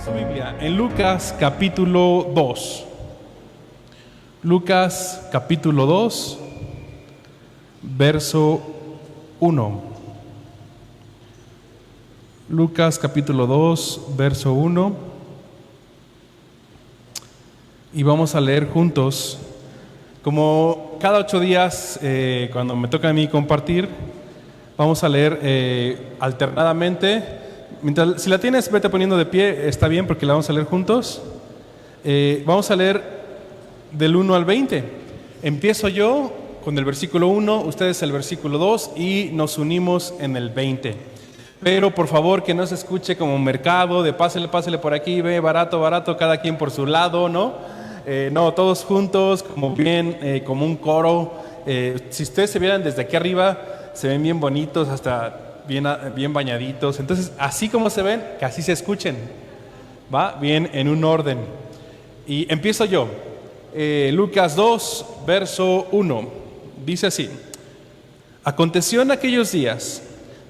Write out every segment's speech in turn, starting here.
Su Biblia en Lucas capítulo 2. Lucas capítulo 2, verso 1. Lucas capítulo 2, verso 1. Y vamos a leer juntos. Como cada 8 días, cuando me toca a mí compartir, vamos a leer alternadamente. Si la tienes, vete poniendo de pie, está bien porque la vamos a leer juntos. Vamos a leer del 1 al 20. Empiezo yo con el versículo 1, ustedes el versículo 2 y nos unimos en el 20. Pero por favor que no se escuche como mercado de pásele por aquí, ve, barato, cada quien por su lado, ¿no? No, todos juntos, como bien, como un coro. Si ustedes se vieran desde aquí arriba, se ven bien bonitos, hasta bien bañaditos. Entonces, así como se ven, que así se escuchen, ¿va? Bien, en un orden. Y empiezo yo. Lucas 2, verso 1. Dice así: Aconteció en aquellos días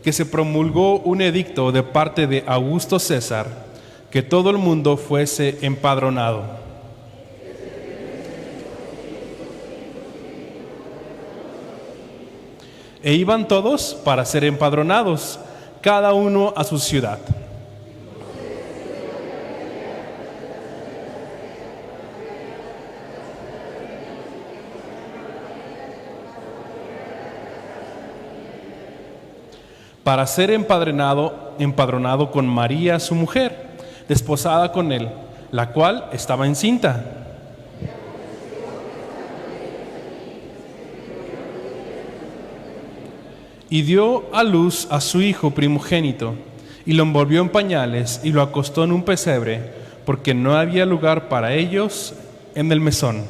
que se promulgó un edicto de parte de Augusto César, que todo el mundo fuese empadronado. E iban todos para ser empadronados, cada uno a su ciudad. Para ser empadronado con María, su mujer, desposada con él, la cual estaba encinta. Y dio a luz a su hijo primogénito, y lo envolvió en pañales, y lo acostó en un pesebre, porque no había lugar para ellos en el mesón.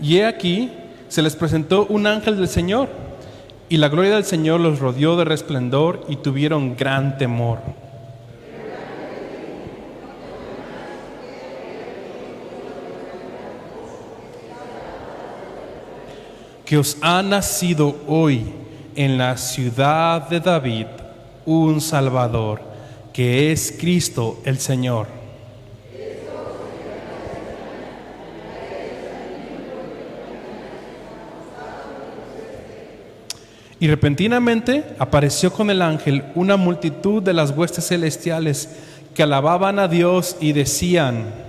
Y he aquí, se les presentó un ángel del Señor, y la gloria del Señor los rodeó de resplandor, y tuvieron gran temor. Que os ha nacido hoy en la ciudad de David un Salvador, que es Cristo el Señor. Y repentinamente apareció con el ángel una multitud de las huestes celestiales que alababan a Dios y decían: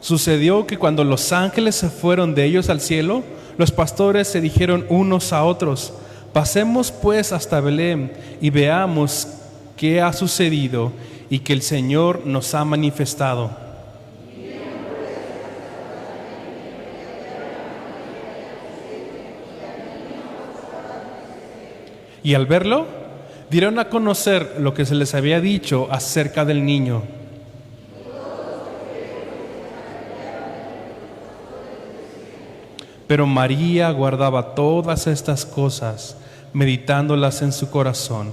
Sucedió que cuando los ángeles se fueron de ellos al cielo, los pastores se dijeron unos a otros: Pasemos pues hasta Belén y veamos qué ha sucedido y que el Señor nos ha manifestado. Y al verlo, dieron a conocer lo que se les había dicho acerca del niño. Pero María guardaba todas estas cosas, meditándolas en su corazón.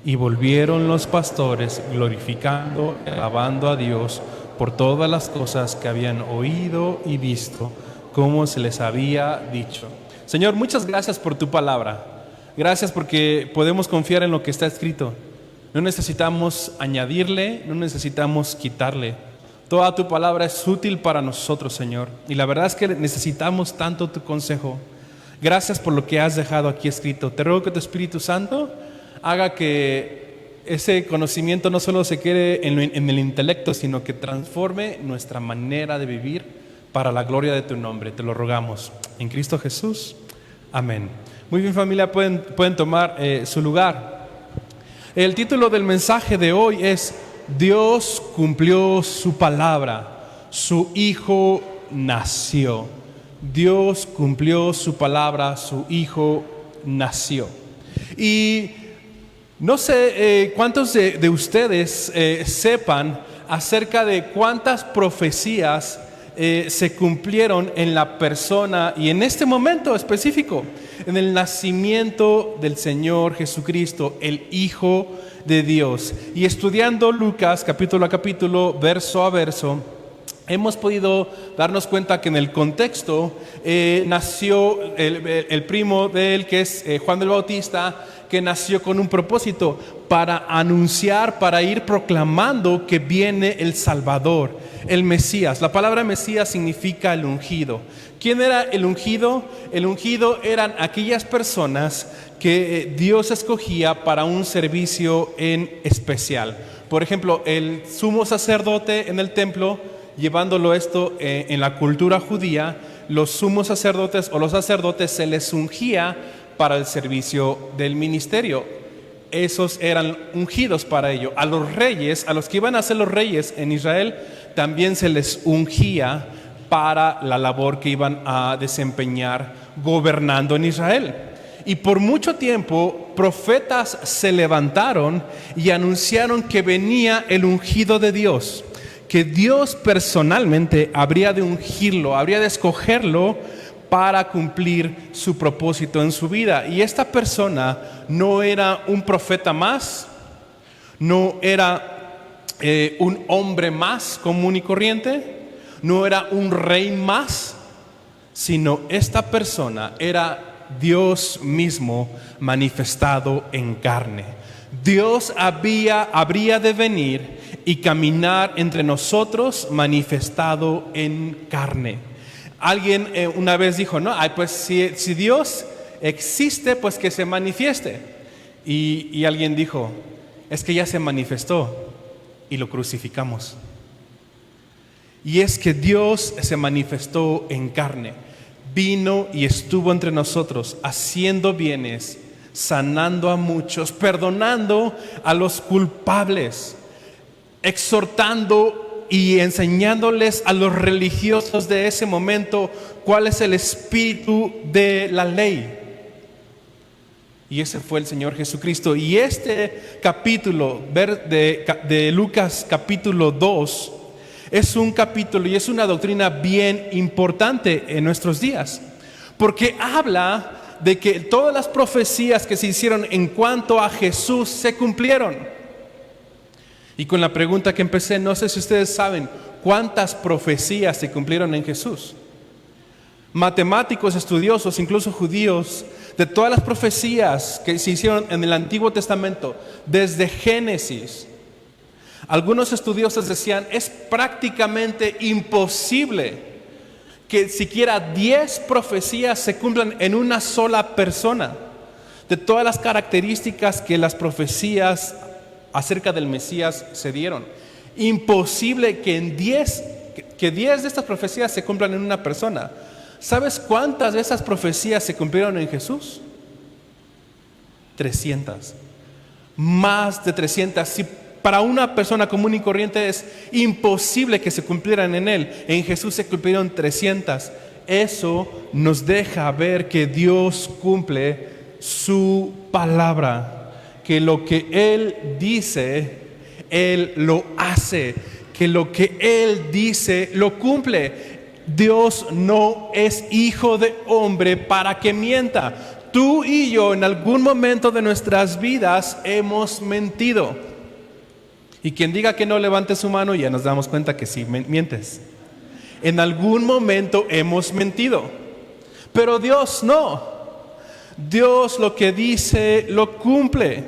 Y volvieron los pastores, glorificando y alabando a Dios por todas las cosas que habían oído y visto, como se les había dicho. Señor, muchas gracias por tu palabra. Gracias porque podemos confiar en lo que está escrito. No necesitamos añadirle, no necesitamos quitarle. Toda tu palabra es útil para nosotros, Señor. Y la verdad es que necesitamos tanto tu consejo. Gracias por lo que has dejado aquí escrito. Te ruego que tu Espíritu Santo haga que ese conocimiento no solo se quede en el intelecto, sino que transforme nuestra manera de vivir para la gloria de tu nombre. Te lo rogamos. En Cristo Jesús. Amén. Muy bien, familia, pueden tomar su lugar. El título del mensaje de hoy es: Dios cumplió su palabra, su Hijo nació. Dios cumplió su palabra, su Hijo nació. Y no sé cuántos de ustedes sepan acerca de cuántas profecías se cumplieron en la persona y en este momento específico, en el nacimiento del Señor Jesucristo, el Hijo de Dios. Y estudiando Lucas capítulo a capítulo, verso a verso, hemos podido darnos cuenta que en el contexto nació el primo de él, que es Juan el Bautista, que nació con un propósito para anunciar, para ir proclamando que viene el Salvador, el Mesías. La palabra Mesías significa el ungido. ¿Quién era el ungido? El ungido eran aquellas personas que Dios escogía para un servicio en especial. Por ejemplo, el sumo sacerdote en el templo, llevándolo esto en la cultura judía, los sumos sacerdotes o los sacerdotes se les ungía para el servicio del ministerio. Esos eran ungidos para ello. A los reyes, a los que iban a ser los reyes en Israel, también se les ungía para la labor que iban a desempeñar gobernando en Israel. Y por mucho tiempo, profetas se levantaron y anunciaron que venía el ungido de Dios, que Dios personalmente habría de ungirlo, habría de escogerlo para cumplir su propósito en su vida. Y esta persona no era un profeta más, no era un hombre más común y corriente, no era un rey más, sino esta persona era Dios mismo manifestado en carne. Dios habría de venir y caminar entre nosotros manifestado en carne. Alguien una vez dijo, no, pues si Dios existe, pues que se manifieste. Y alguien dijo, es que ya se manifestó y lo crucificamos. Y es que Dios se manifestó en carne, vino y estuvo entre nosotros, haciendo bienes, sanando a muchos, perdonando a los culpables, exhortando y enseñándoles a los religiosos de ese momento cuál es el espíritu de la ley. Y ese fue el Señor Jesucristo. Y este capítulo de Lucas capítulo 2 es un capítulo y es una doctrina bien importante en nuestros días, porque habla de que todas las profecías que se hicieron en cuanto a Jesús se cumplieron. Y con la pregunta que empecé, no sé si ustedes saben cuántas profecías se cumplieron en Jesús. Matemáticos, estudiosos, incluso judíos, de todas las profecías que se hicieron en el Antiguo Testamento, desde Génesis, algunos estudiosos decían, es prácticamente imposible que siquiera 10 profecías se cumplan en una sola persona, de todas las características que las profecías acerca del Mesías se dieron. Imposible que 10 de estas profecías se cumplan en una persona. ¿Sabes cuántas de esas profecías se cumplieron en Jesús? 300. Más de 300. Si para una persona común y corriente es imposible que se cumplieran en él, en Jesús se cumplieron 300. Eso nos deja ver que Dios cumple su palabra, que lo que Él dice, Él lo hace, que lo que Él dice, lo cumple. Dios no es hijo de hombre para que mienta. Tú y yo en algún momento de nuestras vidas hemos mentido. Y quien diga que no, levante su mano y ya nos damos cuenta que sí mientes. En algún momento hemos mentido, pero Dios no. Dios lo que dice lo cumple.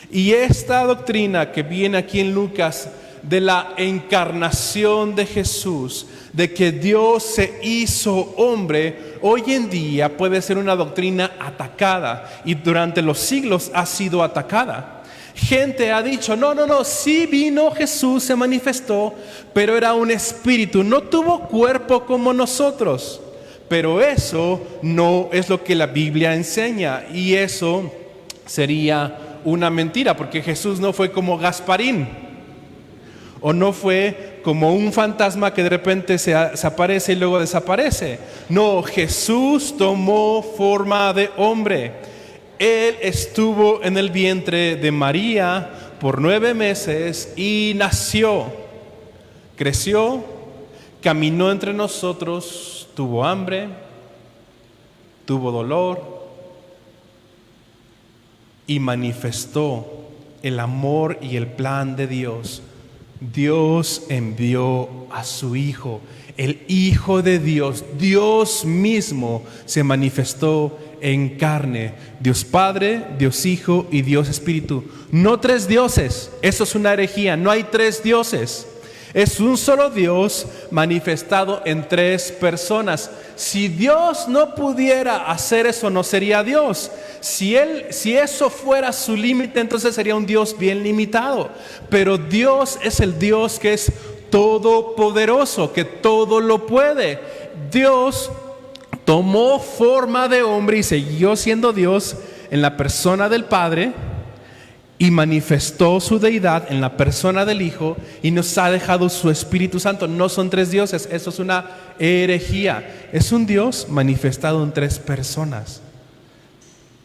Y esta doctrina que viene aquí en Lucas de la encarnación de Jesús, de que Dios se hizo hombre, hoy en día puede ser una doctrina atacada y durante los siglos ha sido atacada. Gente ha dicho, no, sí vino Jesús, se manifestó, pero era un espíritu, no tuvo cuerpo como nosotros. Pero eso no es lo que la Biblia enseña, y eso sería una mentira, porque Jesús no fue como Gasparín, o no fue como un fantasma que de repente se aparece y luego desaparece. No, Jesús tomó forma de hombre. Él estuvo en el vientre de María por 9 meses y nació, creció, caminó entre nosotros, tuvo hambre, tuvo dolor y manifestó el amor y el plan de Dios Dios envió a su Hijo, el Hijo de Dios. Dios mismo se manifestó en carne. Dios Padre, Dios Hijo y Dios Espíritu. No tres dioses, eso es una herejía. No hay tres dioses. Es un solo Dios manifestado en tres personas. Si Dios no pudiera hacer eso, no sería Dios. Si eso fuera su límite, entonces sería un Dios bien limitado. Pero Dios es el Dios que es todopoderoso, que todo lo puede. Dios tomó forma de hombre y siguió siendo Dios en la persona del Padre, y manifestó su deidad en la persona del Hijo y nos ha dejado su Espíritu Santo. No son tres dioses, eso es una herejía. Es un Dios manifestado en tres personas.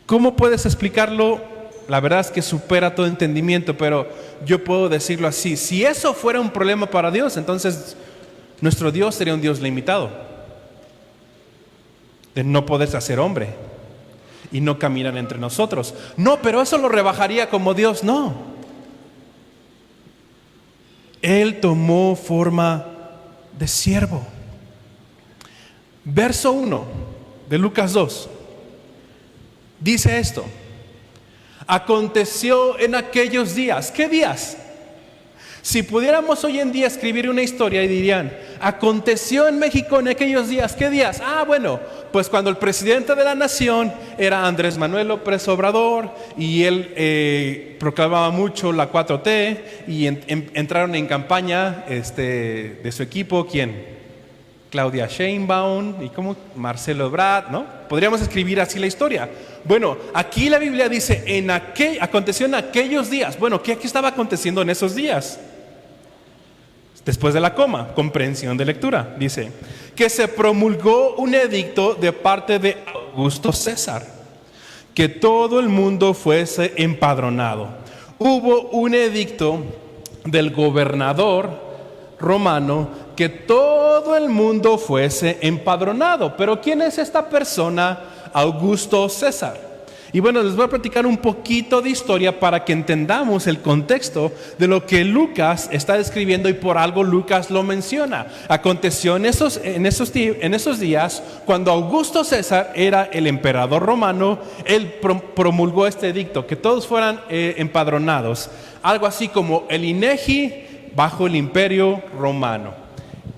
¿Cómo puedes explicarlo? La verdad es que supera todo entendimiento, pero yo puedo decirlo así. Si eso fuera un problema para Dios, entonces nuestro Dios sería un Dios limitado, de no poderse hacer hombre y no caminar entre nosotros. No, pero eso lo rebajaría como Dios. No. Él tomó forma de siervo. Verso 1 de Lucas 2 dice esto: aconteció en aquellos días. ¿Qué días? Si pudiéramos hoy en día escribir una historia y dirían, aconteció en México en aquellos días. ¿Qué días? Bueno, pues cuando el presidente de la nación era Andrés Manuel López Obrador y él proclamaba mucho la 4T y entraron en campaña de su equipo, ¿quién? Claudia Sheinbaum y como Marcelo Ebrard, ¿no? Podríamos escribir así la historia. Bueno, aquí la Biblia dice, aconteció en aquellos días. Bueno, ¿qué estaba aconteciendo en esos días? Después de la coma, comprensión de lectura, dice que se promulgó un edicto de parte de Augusto César, que todo el mundo fuese empadronado. Hubo un edicto del gobernador romano que todo el mundo fuese empadronado. Pero ¿quién es esta persona? Augusto César. Y bueno, les voy a platicar un poquito de historia para que entendamos el contexto de lo que Lucas está describiendo, y por algo Lucas lo menciona. Aconteció en esos días, cuando Augusto César era el emperador romano, él promulgó este edicto, que todos fueran empadronados. Algo así como el INEGI bajo el imperio romano.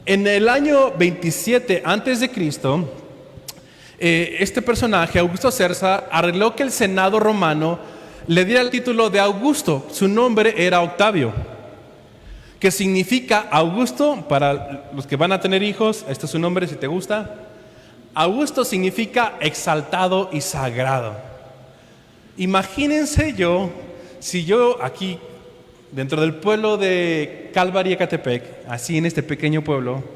En el año 27 antes de Cristo, este personaje, Augusto César, arregló que el Senado romano le diera el título de Augusto. Su nombre era Octavio, que significa Augusto. Para los que van a tener hijos, este es su nombre si te gusta. Augusto significa exaltado y sagrado. Imagínense si yo aquí, dentro del pueblo de Calvary, Ecatepec, así en este pequeño pueblo,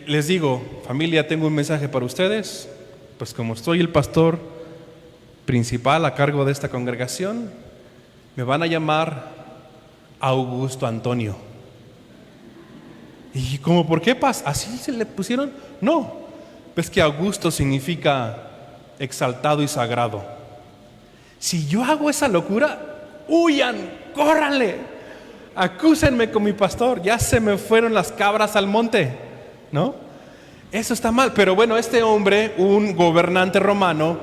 les digo, familia, tengo un mensaje para ustedes. Pues como soy el pastor principal a cargo de esta congregación, me van a llamar Augusto Antonio. ¿Y cómo por qué pasa? ¿Así se le pusieron? No, pues que Augusto significa exaltado y sagrado. Si yo hago esa locura, huyan, córranle, acúsenme con mi pastor, ya se me fueron las cabras al monte, ¿no? Eso está mal. Pero bueno, este hombre, un gobernante romano,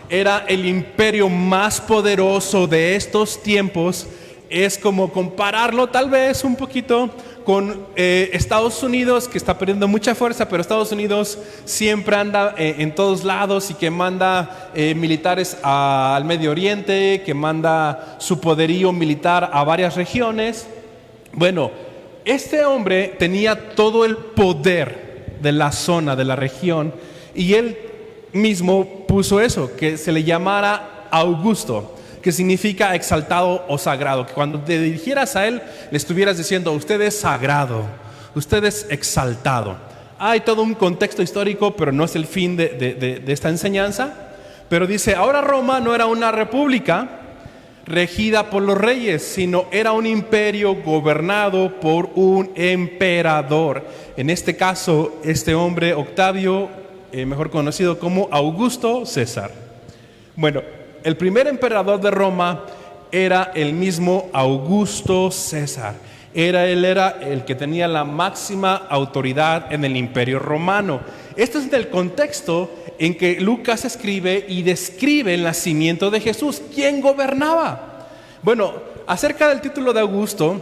era el imperio más poderoso de estos tiempos. Es como compararlo tal vez un poquito con Estados Unidos, que está perdiendo mucha fuerza, pero Estados Unidos siempre anda en todos lados y que manda militares al Medio Oriente, que manda su poderío militar a varias regiones. Bueno, este hombre tenía todo el poder de la zona, de la región, y él mismo puso eso, que se le llamara Augusto, que significa exaltado o sagrado, que cuando te dirigieras a él le estuvieras diciendo, usted es sagrado, usted es exaltado. Hay todo un contexto histórico, pero no es el fin de esta enseñanza. Pero dice, ahora Roma no era una república regida por los reyes, sino era un imperio gobernado por un emperador. En este caso, este hombre Octavio, mejor conocido como Augusto César. Bueno, el primer emperador de Roma era el mismo Augusto César. Él era el que tenía la máxima autoridad en el Imperio Romano. Esto es el contexto en que Lucas escribe y describe el nacimiento de Jesús. ¿Quién gobernaba? Bueno, acerca del título de Augusto,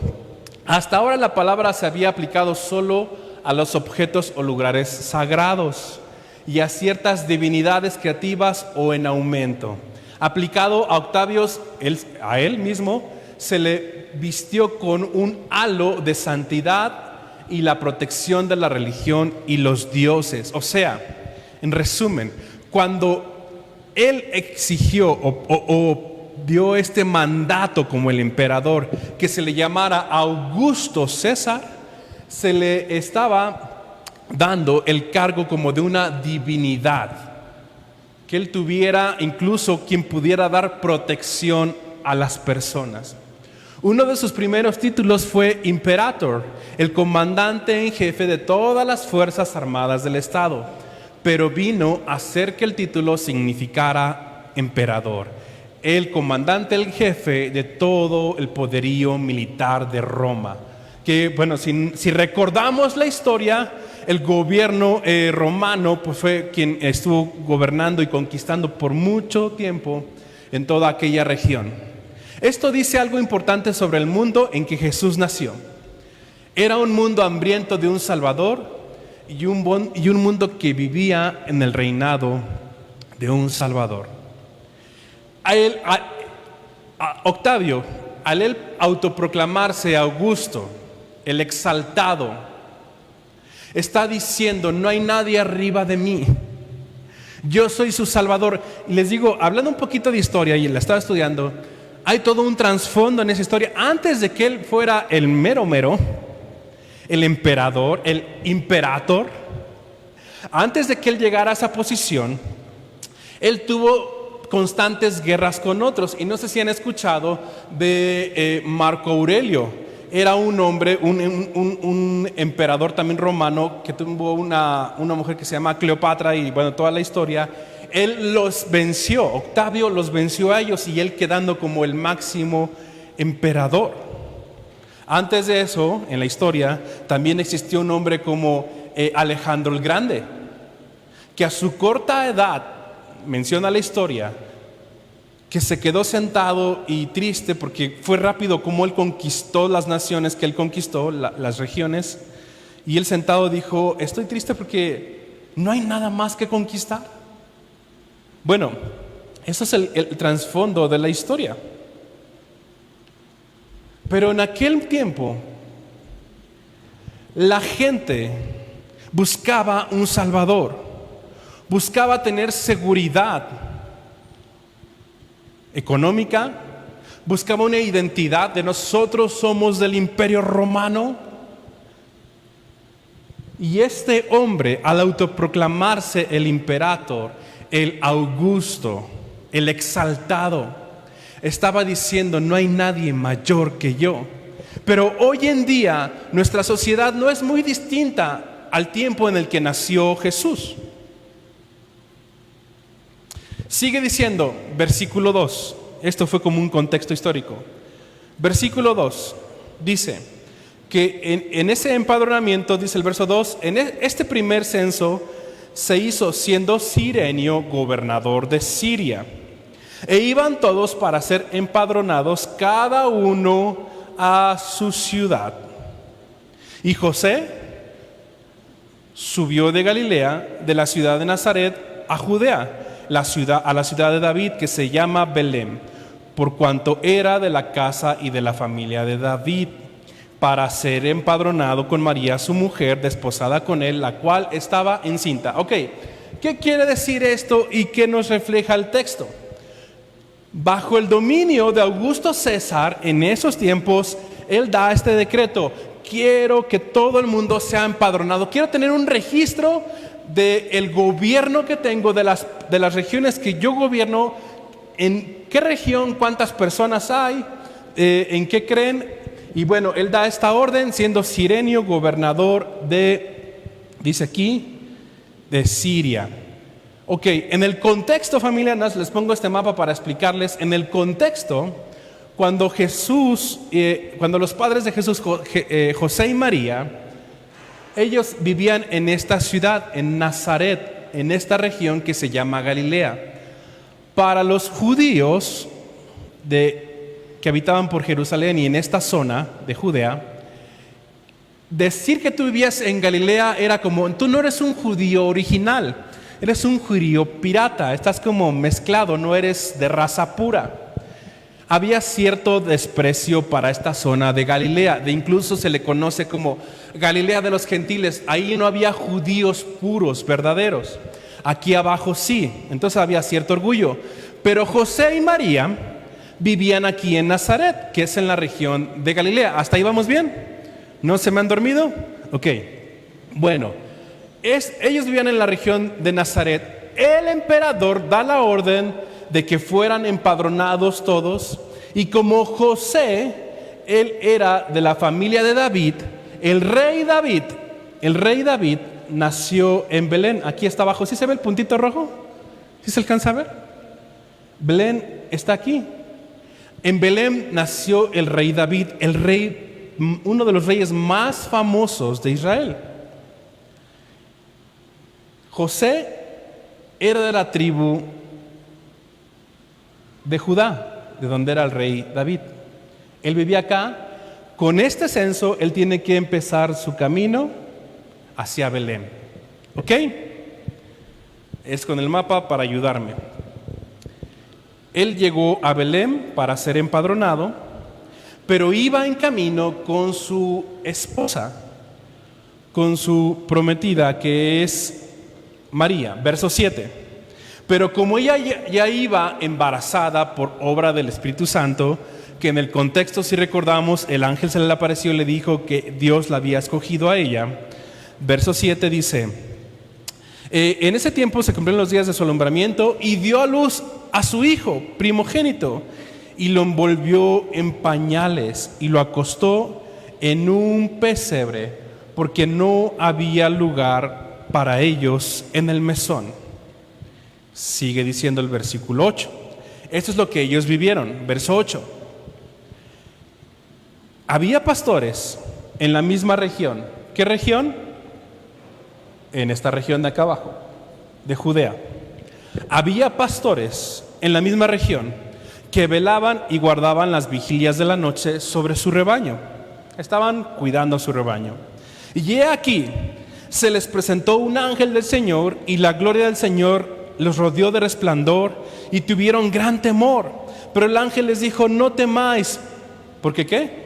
hasta ahora la palabra se había aplicado solo a los objetos o lugares sagrados y a ciertas divinidades creativas o en aumento. Aplicado a Octavio, a él mismo, se le vistió con un halo de santidad y la protección de la religión y los dioses. O sea, en resumen, cuando él exigió o dio este mandato como el emperador, que se le llamara Augusto César, se le estaba dando el cargo como de una divinidad, que él tuviera incluso quien pudiera dar protección a las personas. Uno de sus primeros títulos fue Imperator, el comandante en jefe de todas las fuerzas armadas del Estado, pero vino a hacer que el título significara emperador, el comandante en jefe de todo el poderío militar de Roma. Que bueno, si recordamos la historia, el gobierno romano pues fue quien estuvo gobernando y conquistando por mucho tiempo en toda aquella región. Esto dice algo importante sobre el mundo en que Jesús nació. Era un mundo hambriento de un Salvador y un mundo que vivía en el reinado de un Salvador. Octavio, al él autoproclamarse Augusto, el exaltado, está diciendo: no hay nadie arriba de mí, yo soy su Salvador. Y les digo, hablando un poquito de historia, y la estaba estudiando, hay todo un trasfondo en esa historia. Antes de que él fuera el mero, el emperador, el imperator, antes de que él llegara a esa posición, él tuvo constantes guerras con otros. Y no sé si han escuchado de Marco Aurelio. Era un hombre, un emperador también romano, que tuvo una mujer que se llama Cleopatra, y bueno, toda la historia. Él los venció, Octavio los venció a ellos, y él quedando como el máximo emperador. Antes de eso, en la historia, también existió un hombre como Alejandro el Grande, que a su corta edad, menciona la historia, que se quedó sentado y triste porque fue rápido como él conquistó las naciones que él conquistó, las regiones, y él sentado dijo: estoy triste porque no hay nada más que conquistar. Bueno, eso es el trasfondo de la historia. Pero en aquel tiempo, la gente buscaba un Salvador, buscaba tener seguridad económica, buscaba una identidad de nosotros somos del Imperio Romano. Y este hombre, al autoproclamarse el imperator, el Augusto, el exaltado, estaba diciendo: no hay nadie mayor que yo. Pero hoy en día nuestra sociedad no es muy distinta al tiempo en el que nació Jesús. Sigue diciendo, versículo 2, esto fue como un contexto histórico. Versículo 2 dice que en ese empadronamiento, dice el verso 2, en este primer censo se hizo siendo Cirenio gobernador de Siria, e iban todos para ser empadronados, cada uno a su ciudad. Y José subió de Galilea, de la ciudad de Nazaret, a Judea, a la ciudad de David, que se llama Belén, por cuanto era de la casa y de la familia de David, para ser empadronado con María, su mujer, desposada con él, la cual estaba encinta. Ok, ¿qué quiere decir esto y qué nos refleja el texto? Bajo el dominio de Augusto César, en esos tiempos, él da este decreto: quiero que todo el mundo sea empadronado, quiero tener un registro del gobierno que tengo, de las regiones que yo gobierno, en qué región, cuántas personas hay, en qué creen. Y bueno, él da esta orden siendo Cirenio gobernador dice aquí, de Siria. Ok, en el contexto, familia, les pongo este mapa para explicarles. En el contexto, cuando los padres de Jesús, José y María, ellos vivían en esta ciudad, en Nazaret, en esta región que se llama Galilea. Para los judíos que habitaban por Jerusalén y en esta zona de Judea, decir que tú vivías en Galilea era como, tú no eres un judío original, eres un judío pirata, estás como mezclado, no eres de raza pura. Había cierto desprecio para esta zona de Galilea, de incluso se le conoce como Galilea de los gentiles. Ahí no había judíos puros, verdaderos. Aquí abajo sí, entonces había cierto orgullo. Pero José y María vivían aquí en Nazaret, que es en la región de Galilea. ¿Hasta ahí vamos bien? ¿No se me han dormido? Ok, bueno, ellos vivían en la región de Nazaret. El emperador da la orden de que fueran empadronados todos, y como José, él era de la familia de David, el rey David nació en Belén. Aquí está abajo, ¿sí se ve el puntito rojo? ¿Sí se alcanza a ver? Belén está aquí. En Belén nació el rey David, uno de los reyes más famosos de Israel. José era de la tribu de Judá, de donde era el rey David. Él vivía acá. Con este censo, él tiene que empezar su camino hacia Belén. ¿Ok? Es con el mapa para ayudarme. Él llegó a Belén para ser empadronado, pero iba en camino con su esposa, con su prometida, que es María. Verso 7. Pero como ella ya iba embarazada por obra del Espíritu Santo, que en el contexto, si recordamos, el ángel se le apareció y le dijo que Dios la había escogido a ella. Verso 7 dice, en ese tiempo se cumplieron los días de su alumbramiento y dio a luz a su hijo primogénito y lo envolvió en pañales y lo acostó en un pesebre porque no había lugar para ellos en el mesón. Sigue diciendo el versículo 8. Esto es lo que ellos vivieron. Verso 8. Había pastores en la misma región. ¿Qué región? En esta región de acá abajo, de Judea. Había pastores en la misma región que velaban y guardaban las vigilias de la noche sobre su rebaño. Estaban cuidando a su rebaño. Y he aquí, se les presentó un ángel del Señor y la gloria del Señor los rodeó de resplandor y tuvieron gran temor. Pero el ángel les dijo, no temáis. ¿Por qué qué?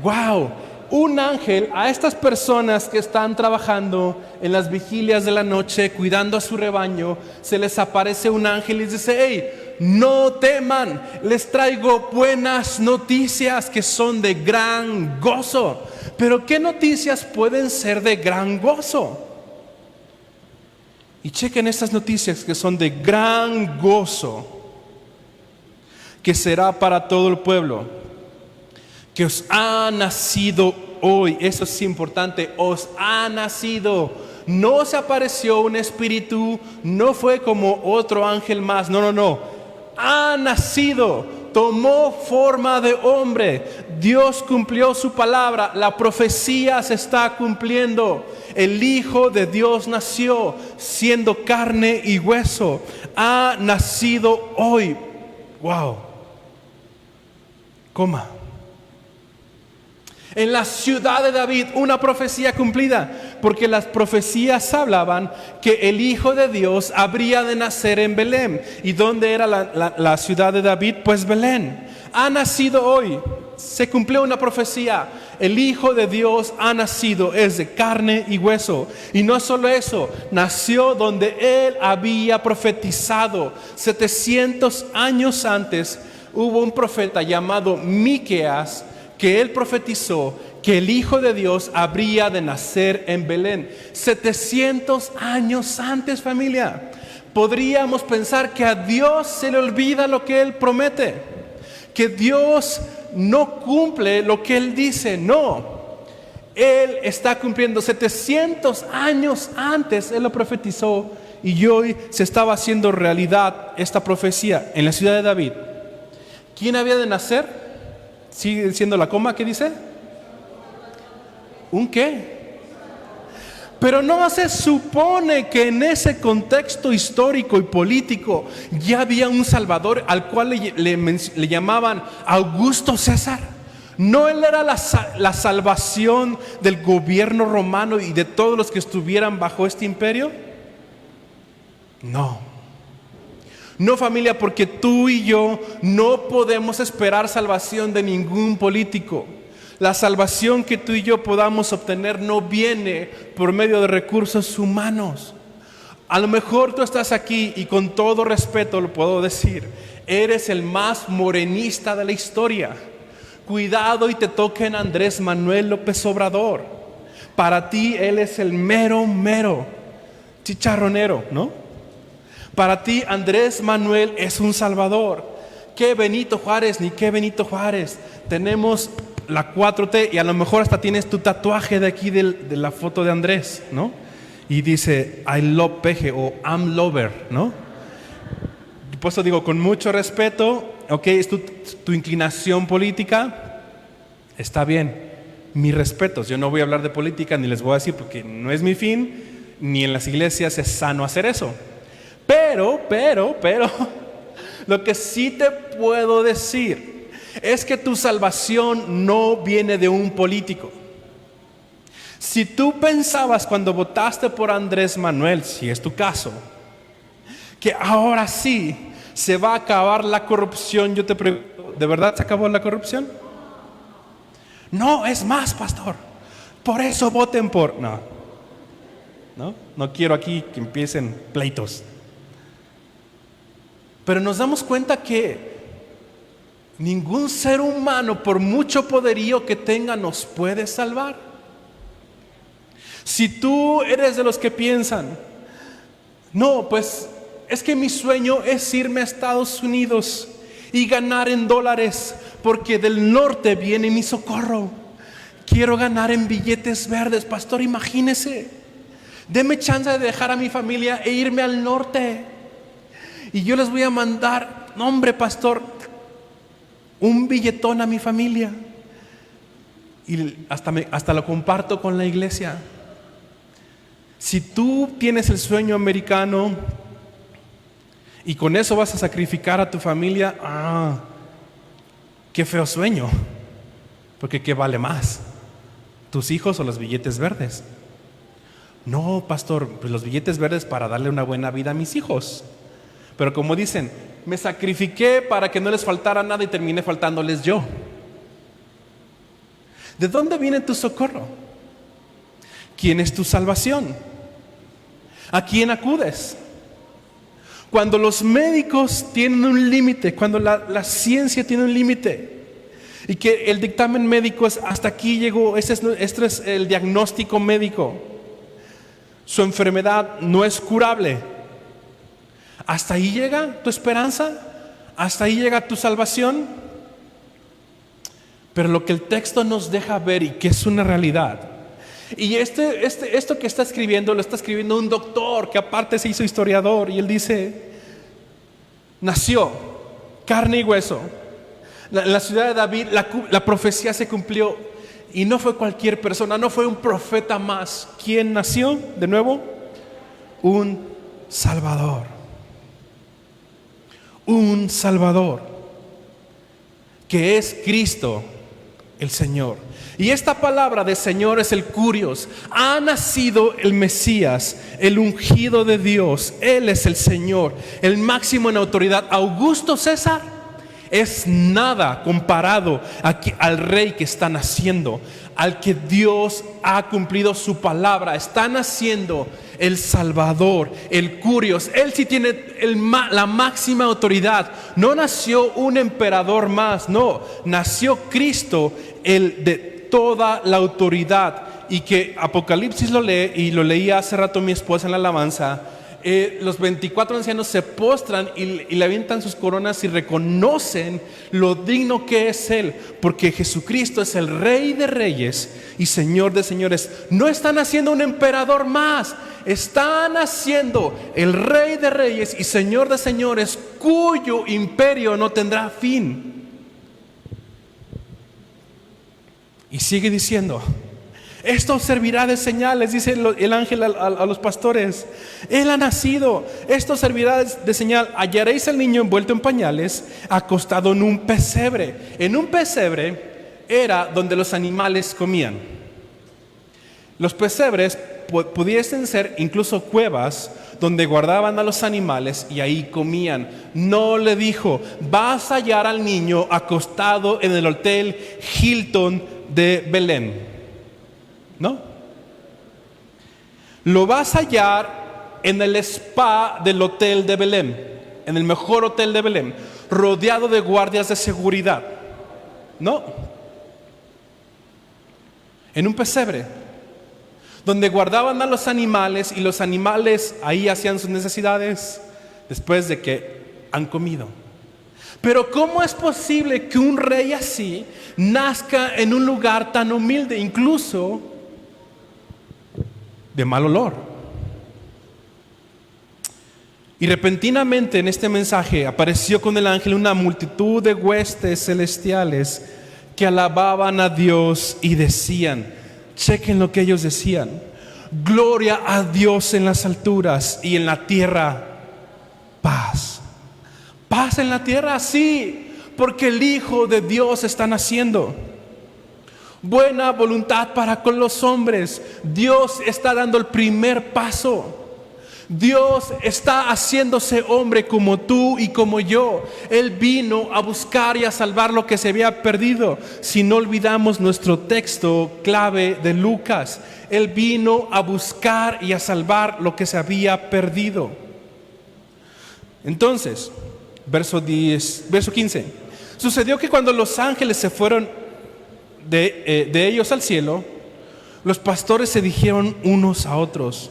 ¡Wow! Un ángel a estas personas que están trabajando en las vigilias de la noche, cuidando a su rebaño, se les aparece un ángel y les dice, hey, no teman, les traigo buenas noticias que son de gran gozo. Pero ¿qué noticias pueden ser de gran gozo? Y chequen estas noticias que son de gran gozo, que será para todo el pueblo, que os ha nacido hoy, eso es importante, os ha nacido. No se apareció un espíritu, no fue como otro ángel más, no, ha nacido, tomó forma de hombre. Dios cumplió su palabra, la profecía se está cumpliendo. El Hijo de Dios nació siendo carne y hueso. Ha nacido hoy. Wow. Coma. En la ciudad de David, una profecía cumplida, porque las profecías hablaban que el Hijo de Dios habría de nacer en Belén. ¿Y dónde era la ciudad de David? Pues Belén. Ha nacido hoy. Se cumplió una profecía. El Hijo de Dios ha nacido, es de carne y hueso. Y no solo eso, nació donde Él había profetizado. 700 años antes hubo un profeta llamado Miqueas, que él profetizó que el Hijo de Dios habría de nacer en Belén. 700 años antes, familia. Podríamos pensar que a Dios se le olvida lo que Él promete, que Dios no cumple lo que Él dice. No, Él está cumpliendo. 700 años antes Él lo profetizó y hoy se estaba haciendo realidad esta profecía en la ciudad de David. ¿Quién había de nacer? ¿Sigue siendo la coma? ¿Qué dice? ¿Un qué? Pero no se supone que en ese contexto histórico y político ya había un Salvador al cual le llamaban Augusto César. ¿No él era la salvación del gobierno romano y de todos los que estuvieran bajo este imperio? No. No, familia, porque tú y yo no podemos esperar salvación de ningún político. La salvación que tú y yo podamos obtener no viene por medio de recursos humanos. A lo mejor tú estás aquí y con todo respeto lo puedo decir, eres el más morenista de la historia. Cuidado y te toquen Andrés Manuel López Obrador. Para ti él es el mero chicharronero, ¿no? Para ti Andrés Manuel es un salvador. ¿Qué Benito Juárez ni qué Benito Juárez? Tenemos la 4T y a lo mejor hasta tienes tu tatuaje de aquí de la foto de Andrés, ¿no? Y dice I love Peje o I'm lover, ¿no? Por eso digo, con mucho respeto, ok, es tu inclinación política, está bien, mis respetos. Yo no voy a hablar de política ni les voy a decir porque no es mi fin, ni en las iglesias es sano hacer eso. Pero, lo que sí te puedo decir es que tu salvación no viene de un político. Si tú pensabas cuando votaste por Andrés Manuel, si es tu caso, que ahora sí se va a acabar la corrupción, yo te pregunto, ¿de verdad se acabó la corrupción? No, es más, pastor. Por eso voten por... No quiero aquí que empiecen pleitos. Pero nos damos cuenta que ningún ser humano, por mucho poderío que tenga, nos puede salvar. Si tú eres de los que piensan, no, pues es que mi sueño es irme a Estados Unidos y ganar en dólares, porque del norte viene mi socorro. Quiero ganar en billetes verdes, pastor, imagínese. Deme chance de dejar a mi familia e irme al norte. Y yo les voy a mandar, no, hombre, pastor, un billetón a mi familia. Y hasta lo comparto con la iglesia. Si tú tienes el sueño americano y con eso vas a sacrificar a tu familia, qué feo sueño. Porque ¿qué vale más? ¿Tus hijos o los billetes verdes? No, pastor, pues los billetes verdes para darle una buena vida a mis hijos. Pero como dicen, me sacrifiqué para que no les faltara nada y terminé faltándoles yo. ¿De dónde viene tu socorro? ¿Quién es tu salvación? ¿A quién acudes? Cuando los médicos tienen un límite, cuando la ciencia tiene un límite y que el dictamen médico es hasta aquí llegó, este es el diagnóstico médico, su enfermedad no es curable. ¿Hasta ahí llega tu esperanza? ¿Hasta ahí llega tu salvación? Pero lo que el texto nos deja ver y que es una realidad. Y esto que está escribiendo, lo está escribiendo un doctor que aparte se hizo historiador. Y él dice, nació carne y hueso. En la ciudad de David la profecía se cumplió. Y no fue cualquier persona, no fue un profeta más. ¿Quién nació de nuevo? Un Salvador. Un Salvador, que es Cristo el Señor. Y esta palabra de Señor es el Curios. Ha nacido el Mesías, el ungido de Dios. Él es el Señor, el máximo en autoridad. Augusto César es nada comparado al rey que está naciendo, al que Dios ha cumplido su palabra. Está naciendo el Salvador, el Curios. Él sí tiene la máxima autoridad. No nació un emperador más, no, nació Cristo, el de toda la autoridad. Y que Apocalipsis lo lee, y lo leía hace rato mi esposa en la alabanza. Los 24 ancianos se postran y le avientan sus coronas y reconocen lo digno que es Él, porque Jesucristo es el Rey de Reyes y Señor de Señores. No están haciendo un emperador más, están haciendo el Rey de Reyes y Señor de Señores, cuyo imperio no tendrá fin. Y sigue diciendo: esto servirá de señales, dice el ángel a los pastores. Él ha nacido. Esto servirá de señal. Hallaréis al niño envuelto en pañales, acostado en un pesebre. En un pesebre era donde los animales comían. Los pesebres pudiesen ser incluso cuevas donde guardaban a los animales y ahí comían. No le dijo: vas a hallar al niño acostado en el hotel Hilton de Belén. No, lo vas a hallar en el spa del hotel de Belén, en el mejor hotel de Belén, rodeado de guardias de seguridad. No, en un pesebre donde guardaban a los animales y los animales ahí hacían sus necesidades después de que han comido. Pero ¿cómo es posible que un rey así nazca en un lugar tan humilde, incluso de mal olor? Y repentinamente en este mensaje apareció con el ángel una multitud de huestes celestiales que alababan a Dios y decían, chequen lo que ellos decían: gloria a Dios en las alturas y en la tierra paz. Paz en la tierra, sí, porque el Hijo de Dios está naciendo. Buena voluntad para con los hombres. Dios está dando el primer paso. Dios está haciéndose hombre como tú y como yo. Él vino a buscar y a salvar lo que se había perdido. Si no olvidamos nuestro texto clave de Lucas, Él vino a buscar y a salvar lo que se había perdido. Entonces, verso 15. Sucedió que cuando los ángeles se fueron de ellos al cielo, los pastores se dijeron unos a otros: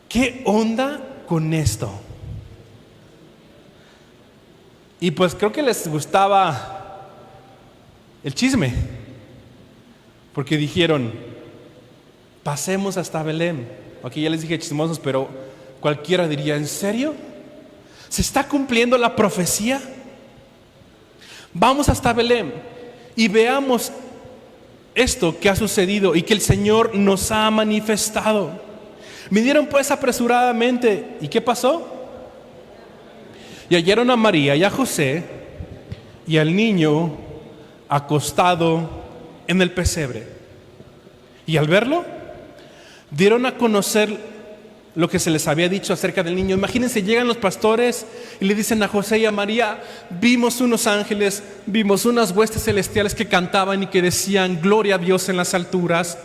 ¿qué onda con esto? Y pues creo que les gustaba el chisme, porque dijeron: pasemos hasta Belén. Aquí ya les dije chismosos, pero cualquiera diría: ¿en serio? ¿Se está cumpliendo la profecía? Vamos hasta Belén y veamos esto que ha sucedido y que el Señor nos ha manifestado. Vinieron pues apresuradamente. ¿Y qué pasó? Y hallaron a María y a José y al niño acostado en el pesebre. Y al verlo, dieron a conocer lo que se les había dicho acerca del niño. Imagínense, llegan los pastores y le dicen a José y a María: vimos unos ángeles, vimos unas huestes celestiales que cantaban y que decían: gloria a Dios en las alturas,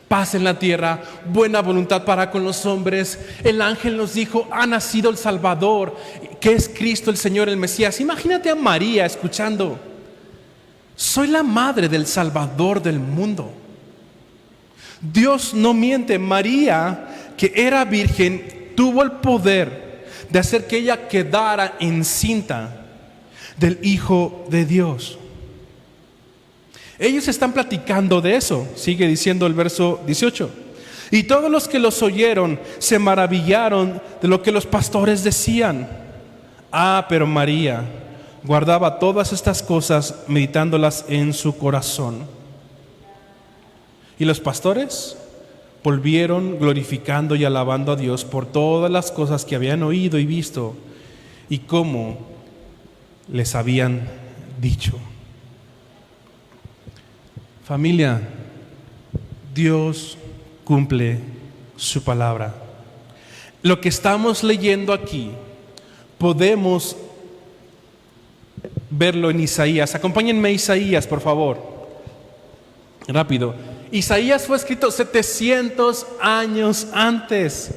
paz en la tierra, buena voluntad para con los hombres. El ángel nos dijo: ha nacido el Salvador, que es Cristo el Señor, el Mesías. Imagínate a María escuchando: soy la madre del Salvador del mundo. Dios no miente. María, que era virgen, tuvo el poder de hacer que ella quedara encinta del Hijo de Dios. Ellos están platicando de eso. Sigue diciendo el verso 18: y todos los que los oyeron se maravillaron de lo que los pastores decían. Pero María guardaba todas estas cosas, meditándolas en su corazón. Y los pastores volvieron glorificando y alabando a Dios por todas las cosas que habían oído y visto y cómo les habían dicho. Familia, Dios cumple su palabra. Lo que estamos leyendo aquí podemos verlo en Isaías. Acompáñenme a Isaías, por favor. Rápido. Isaías fue escrito 700 años antes.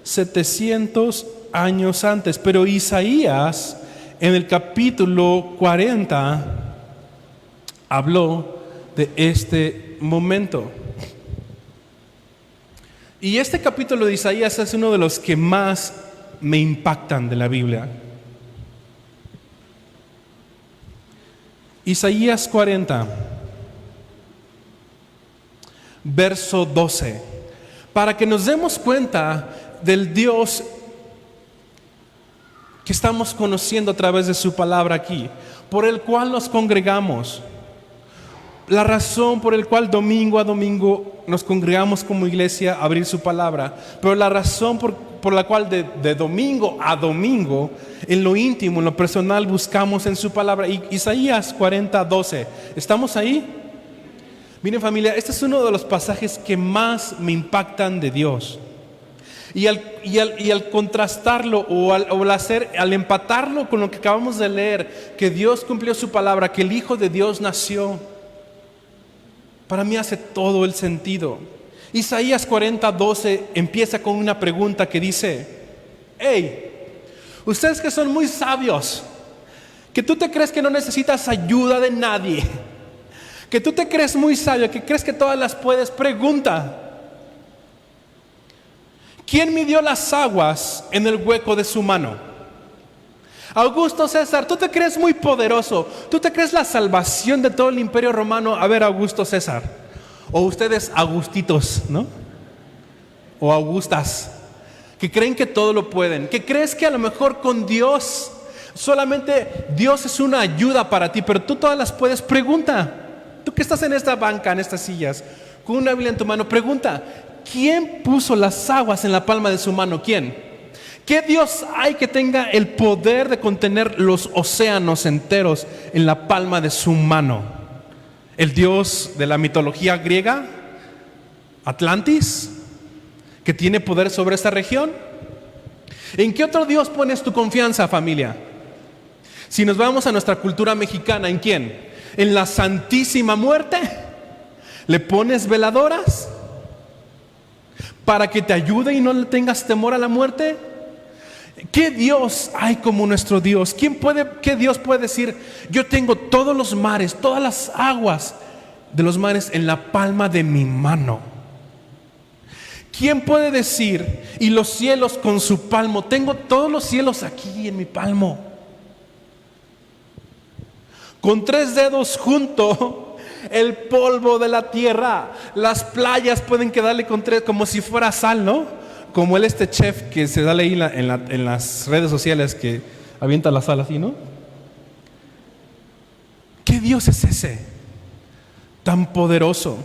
700 años antes. Pero Isaías, en el capítulo 40, habló de este momento. Y este capítulo de Isaías es uno de los que más me impactan de la Biblia. Isaías 40, verso 12, para que nos demos cuenta del Dios que estamos conociendo a través de su palabra aquí, por el cual nos congregamos, la razón por la cual domingo a domingo nos congregamos como iglesia a abrir su palabra, pero la razón por la cual de domingo a domingo, en lo íntimo, en lo personal, buscamos en su palabra. Isaías 40, 12, ¿estamos ahí? Miren, familia, este es uno de los pasajes que más me impactan de Dios. Y al contrastarlo al empatarlo con lo que acabamos de leer, que Dios cumplió su palabra, que el Hijo de Dios nació, para mí hace todo el sentido. Isaías 40, 12 empieza con una pregunta que dice: hey, ustedes que son muy sabios, que tú te crees que no necesitas ayuda de nadie, que tú te crees muy sabio, que crees que todas las puedes, pregunta: ¿quién midió las aguas en el hueco de su mano? Augusto César, tú te crees muy poderoso, tú te crees la salvación de todo el imperio romano. A ver, Augusto César, o ustedes Augustitos, ¿no? O Augustas, que creen que todo lo pueden, que crees que a lo mejor con Dios, solamente Dios es una ayuda para ti, pero tú todas las puedes. Pregunta, tú que estás en esta banca, en estas sillas, con una Biblia en tu mano, pregunta: ¿quién puso las aguas en la palma de su mano? ¿Quién? ¿Qué Dios hay que tenga el poder de contener los océanos enteros en la palma de su mano? ¿El Dios de la mitología griega, Atlantis, que tiene poder sobre esta región? ¿En qué otro Dios pones tu confianza, familia? Si nos vamos a nuestra cultura mexicana, ¿en quién? ¿En la Santísima Muerte? ¿Le pones veladoras para que te ayude y no le tengas temor a la muerte? ¿Qué Dios hay como nuestro Dios? ¿Qué Dios puede decir: yo tengo todos los mares, todas las aguas de los mares en la palma de mi mano? ¿Quién puede decir: y los cielos con su palmo, tengo todos los cielos aquí en mi palmo? Con 3 dedos junto el polvo de la tierra. Las playas pueden quedarle con 3, como si fuera sal, ¿no? Como este chef que se da ahí en las redes sociales, que avienta la sal así, ¿no? ¿Qué Dios es ese tan poderoso?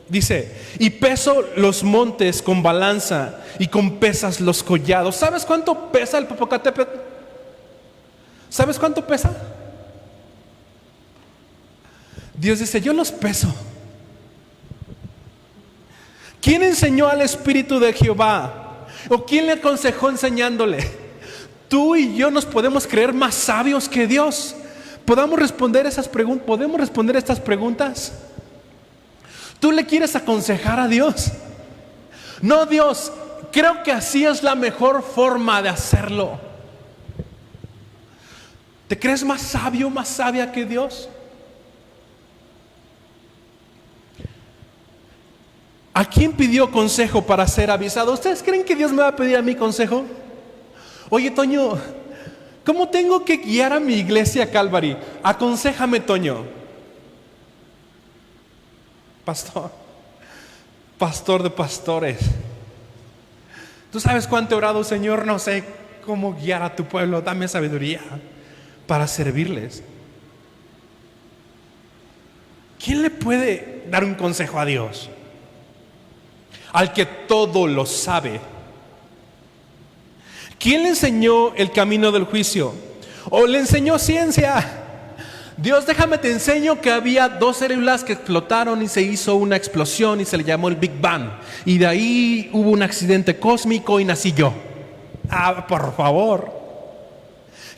Dice: y peso los montes con balanza y con pesas los collados. ¿Sabes cuánto pesa el Popocatépetl? ¿Sabes cuánto pesa? Dios dice: yo los peso. ¿Quién enseñó al Espíritu de Jehová? ¿O quién le aconsejó enseñándole? Tú y yo nos podemos creer más sabios que Dios. ¿Podemos responder estas preguntas? ¿Tú le quieres aconsejar a Dios? No, Dios, creo que así es la mejor forma de hacerlo. ¿Te crees más sabio, más sabia que Dios? ¿A quién pidió consejo para ser avisado? ¿Ustedes creen que Dios me va a pedir a mí consejo? Oye, Toño, ¿cómo tengo que guiar a mi iglesia Calvary? Aconséjame, Toño. Pastor de pastores. ¿Tú sabes cuánto he orado, Señor? No sé cómo guiar a tu pueblo. Dame sabiduría para servirles. ¿Quién le puede dar un consejo a Dios? Al que todo lo sabe. ¿Quién le enseñó el camino del juicio? ¿O le enseñó ciencia? Dios, déjame te enseño que había 2 células que explotaron y se hizo una explosión y se le llamó el Big Bang. Y de ahí hubo un accidente cósmico y nací yo. Por favor.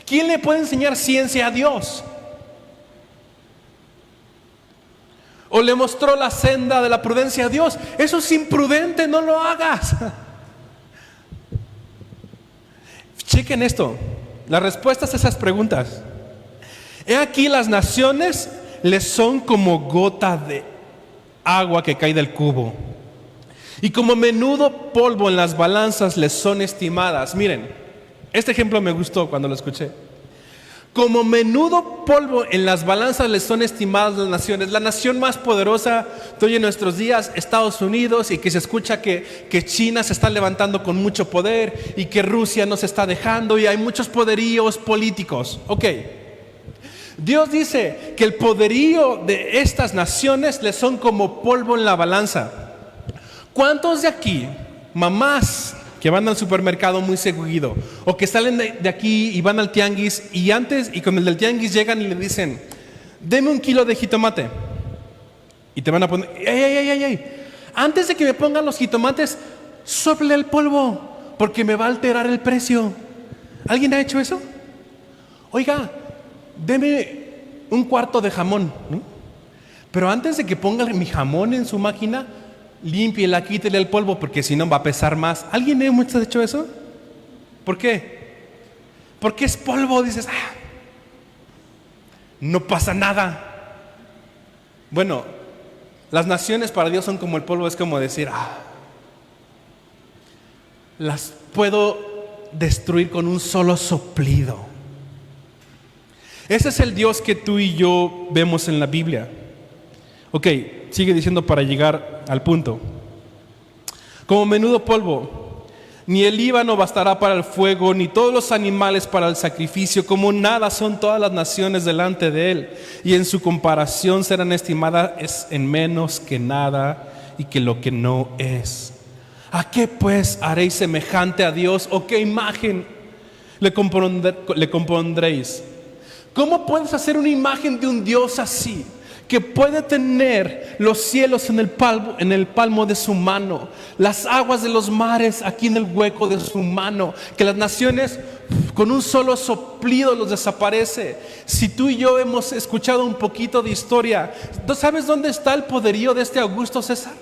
¿Quién le puede enseñar ciencia a Dios? ¿O le mostró la senda de la prudencia a Dios? Eso es imprudente, no lo hagas. Chequen esto, las respuestas a esas preguntas. He aquí, las naciones les son como gota de agua que cae del cubo, Y como menudo polvo en las balanzas les son estimadas. Miren, este ejemplo me gustó cuando lo escuché. Como menudo polvo en las balanzas les son estimadas las naciones. La nación más poderosa de hoy en nuestros días, Estados Unidos, y que se escucha que China se está levantando con mucho poder y que Rusia no se está dejando y hay muchos poderíos políticos. Ok. Dios dice que el poderío de estas naciones les son como polvo en la balanza. ¿Cuántos de aquí, mamás que van al supermercado muy seguido, o que salen de aquí y van al tianguis y con el del tianguis llegan y le dicen, deme 1 kilo de jitomate, y te van a poner, ey, antes de que me pongan los jitomates, sople el polvo, porque me va a alterar el precio? ¿Alguien ha hecho eso? Oiga, deme 1/4 de jamón, ¿no? Pero antes de que ponga mi jamón en su máquina, límpiela, quítele el polvo, porque si no va a pesar más. ¿Alguien ha hecho eso? ¿Por qué? Porque es polvo, dices, no pasa nada. Bueno, las naciones para Dios son como el polvo, es como decir, las puedo destruir con un solo soplido. Ese es el Dios que tú y yo vemos en la Biblia. Ok, sigue diciendo para llegar al punto. Como menudo polvo, ni el Líbano bastará para el fuego, ni todos los animales para el sacrificio. Como nada son todas las naciones delante de él, y en su comparación serán estimadas en menos que nada y que lo que no es. ¿A qué pues haréis semejante a Dios? ¿O qué imagen le compondréis? ¿Cómo puedes hacer una imagen de un Dios así, que puede tener los cielos en el palmo de su mano, las aguas de los mares aquí en el hueco de su mano, que las naciones con un solo soplido los desaparece? Si tú y yo hemos escuchado un poquito de historia, ¿tú sabes dónde está el poderío de este Augusto César?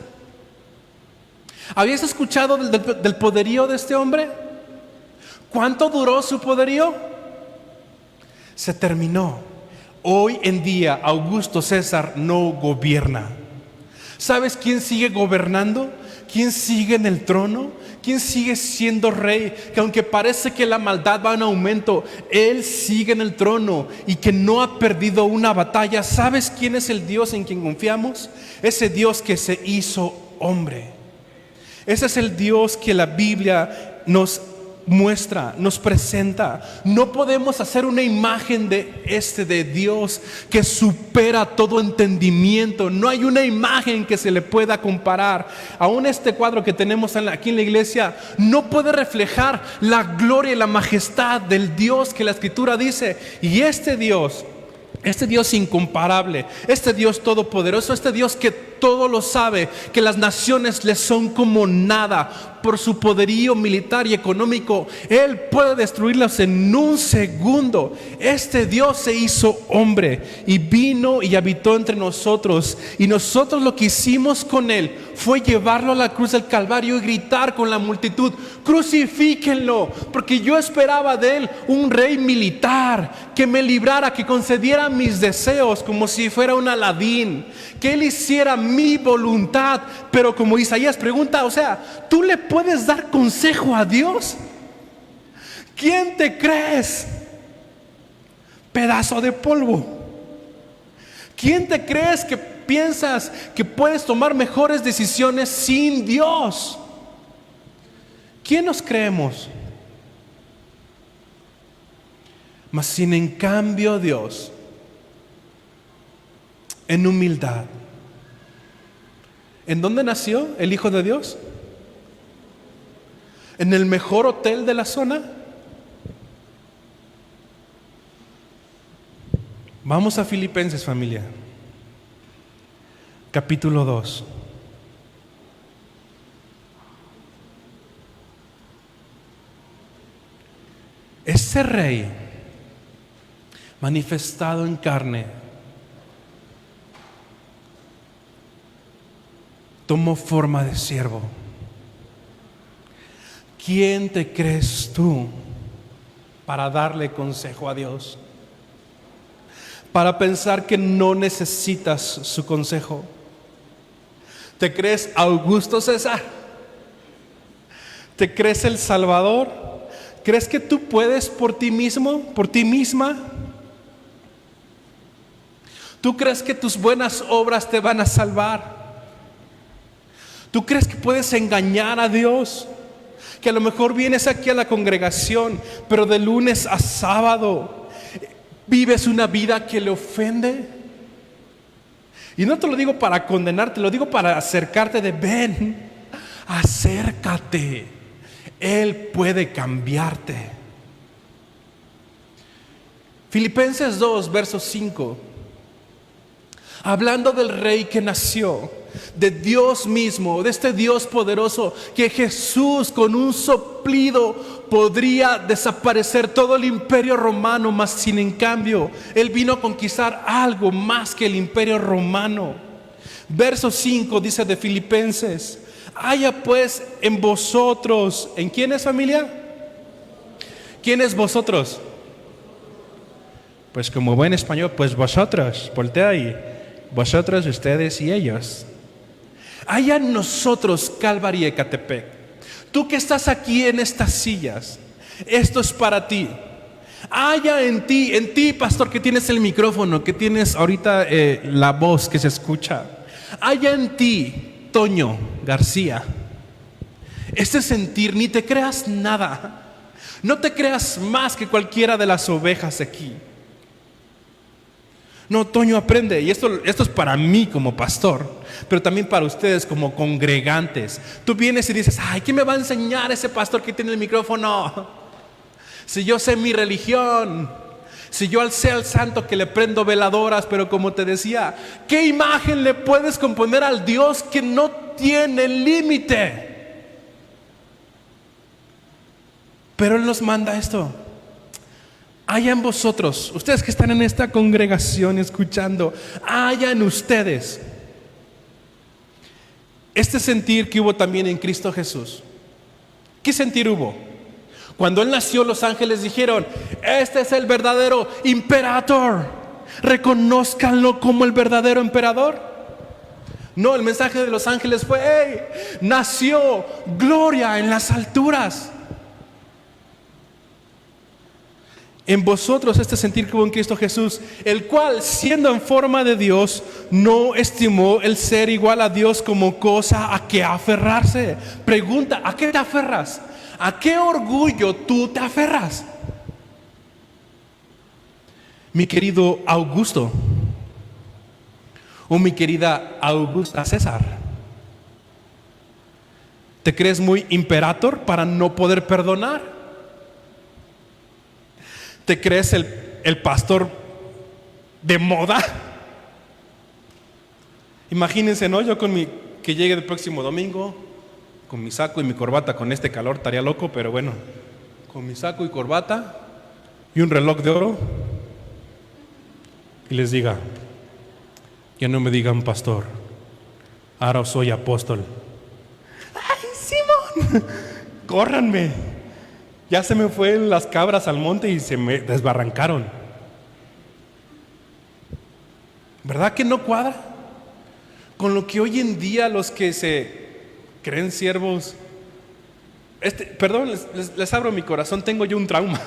¿Habías escuchado del poderío de este hombre? ¿Cuánto duró su poderío? Se terminó. Hoy en día Augusto César no gobierna. ¿Sabes quién sigue gobernando? ¿Quién sigue en el trono? ¿Quién sigue siendo rey? Que aunque parece que la maldad va en aumento, él sigue en el trono y que no ha perdido una batalla. ¿Sabes quién es el Dios en quien confiamos? Ese Dios que se hizo hombre. Ese es el Dios que la Biblia nos muestra, nos presenta. No podemos hacer una imagen de Dios que supera todo entendimiento. No hay una imagen que se le pueda comparar. Aún este cuadro que tenemos aquí en la iglesia no puede reflejar la gloria y la majestad del Dios que la Escritura dice. Y este Dios incomparable, este Dios todopoderoso, este Dios que todo lo sabe, que las naciones le son como nada. Por su poderío militar y económico, Él puede destruirlas en un segundo. Este Dios se hizo hombre y vino y habitó entre nosotros. Y nosotros lo que hicimos con Él fue llevarlo a la cruz del Calvario y gritar con la multitud: crucifíquenlo, porque yo esperaba de Él un rey militar que me librara, que concediera mis deseos como si fuera un Aladín, que Él hiciera mi voluntad. Pero como Isaías pregunta, o sea, ¿tú le puedes dar consejo a Dios? ¿Quién te crees? Pedazo de polvo. ¿Quién te crees que piensas que puedes tomar mejores decisiones sin Dios? ¿Quién nos creemos? Mas sin en cambio Dios, en humildad. ¿En dónde nació el Hijo de Dios? ¿En el mejor hotel de la zona? Vamos a Filipenses, familia. Capítulo 2. Ese rey manifestado en carne tomó forma de siervo. ¿Quién te crees tú para darle consejo a Dios? Para pensar que no necesitas su consejo. ¿Te crees Augusto César? ¿Te crees el Salvador? ¿Crees que tú puedes por ti mismo, por ti misma? ¿Tú crees que tus buenas obras te van a salvar? ¿Tú crees que puedes engañar a Dios? Que a lo mejor vienes aquí a la congregación, pero de lunes a sábado vives una vida que le ofende. Y no te lo digo para condenarte, lo digo para acercarte de ven, acércate. Él puede cambiarte. Filipenses 2, verso 5. Hablando del Rey que nació, de Dios mismo, de este Dios poderoso, que Jesús con un soplido podría desaparecer todo el imperio romano, mas sin en cambio, Él vino a conquistar algo más que el imperio romano. Verso 5 dice de Filipenses: haya pues en vosotros, ¿en quién es, familia? ¿Quién es vosotros? Pues como buen español, pues vosotros, voltea ahí. Vosotros, ustedes y ellos. Haya en nosotros, Calvary y Ecatepec. Tú que estás aquí en estas sillas, esto es para ti. Haya en ti, pastor, que tienes el micrófono, que tienes ahorita la voz que se escucha. Haya en ti, Toño García, este sentir, ni te creas nada. No te creas más que cualquiera de las ovejas aquí. No, Toño, aprende. Y esto es para mí como pastor, pero también para ustedes como congregantes. Tú vienes y dices: ay, ¿qué me va a enseñar ese pastor que tiene el micrófono? Si yo sé mi religión, si yo sé al santo que le prendo veladoras. Pero como te decía, ¿qué imagen le puedes componer al Dios que no tiene límite? Pero Él nos manda esto: haya en vosotros, ustedes que están en esta congregación escuchando, haya en ustedes este sentir que hubo también en Cristo Jesús. ¿Qué sentir hubo? Cuando Él nació, los ángeles dijeron: este es el verdadero imperator, reconózcanlo como el verdadero emperador. No, el mensaje de los ángeles fue: hey, nació gloria en las alturas. En vosotros este sentir que hubo en Cristo Jesús, el cual, siendo en forma de Dios, no estimó el ser igual a Dios como cosa a que aferrarse. Pregunta: ¿a qué te aferras? ¿A qué orgullo tú te aferras? Mi querido Augusto, o mi querida Augusta César, ¿te crees muy imperator para no poder perdonar? ¿Te crees el pastor de moda? Imagínense, ¿no? Yo que llegue el próximo domingo con mi saco y mi corbata. Con este calor estaría loco, pero bueno, con mi saco y corbata y un reloj de oro, y les diga: ya no me digan pastor, ahora soy apóstol. ¡Ay, Simón! ¡Córranme! Ya se me fueron las cabras al monte y se me desbarrancaron. ¿Verdad que no cuadra con lo que hoy en día los que se creen siervos? Perdón, les abro mi corazón, tengo yo un trauma.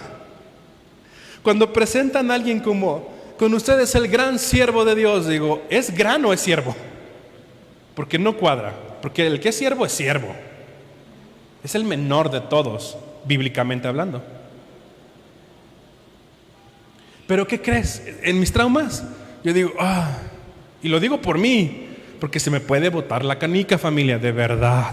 Cuando presentan a alguien como: con ustedes el gran siervo de Dios, digo: ¿es gran o es siervo? Porque no cuadra. Porque el que es siervo, es el menor de todos, bíblicamente hablando. Pero ¿qué crees? En mis traumas yo digo: y lo digo por mí, porque se me puede botar la canica, familia, de verdad.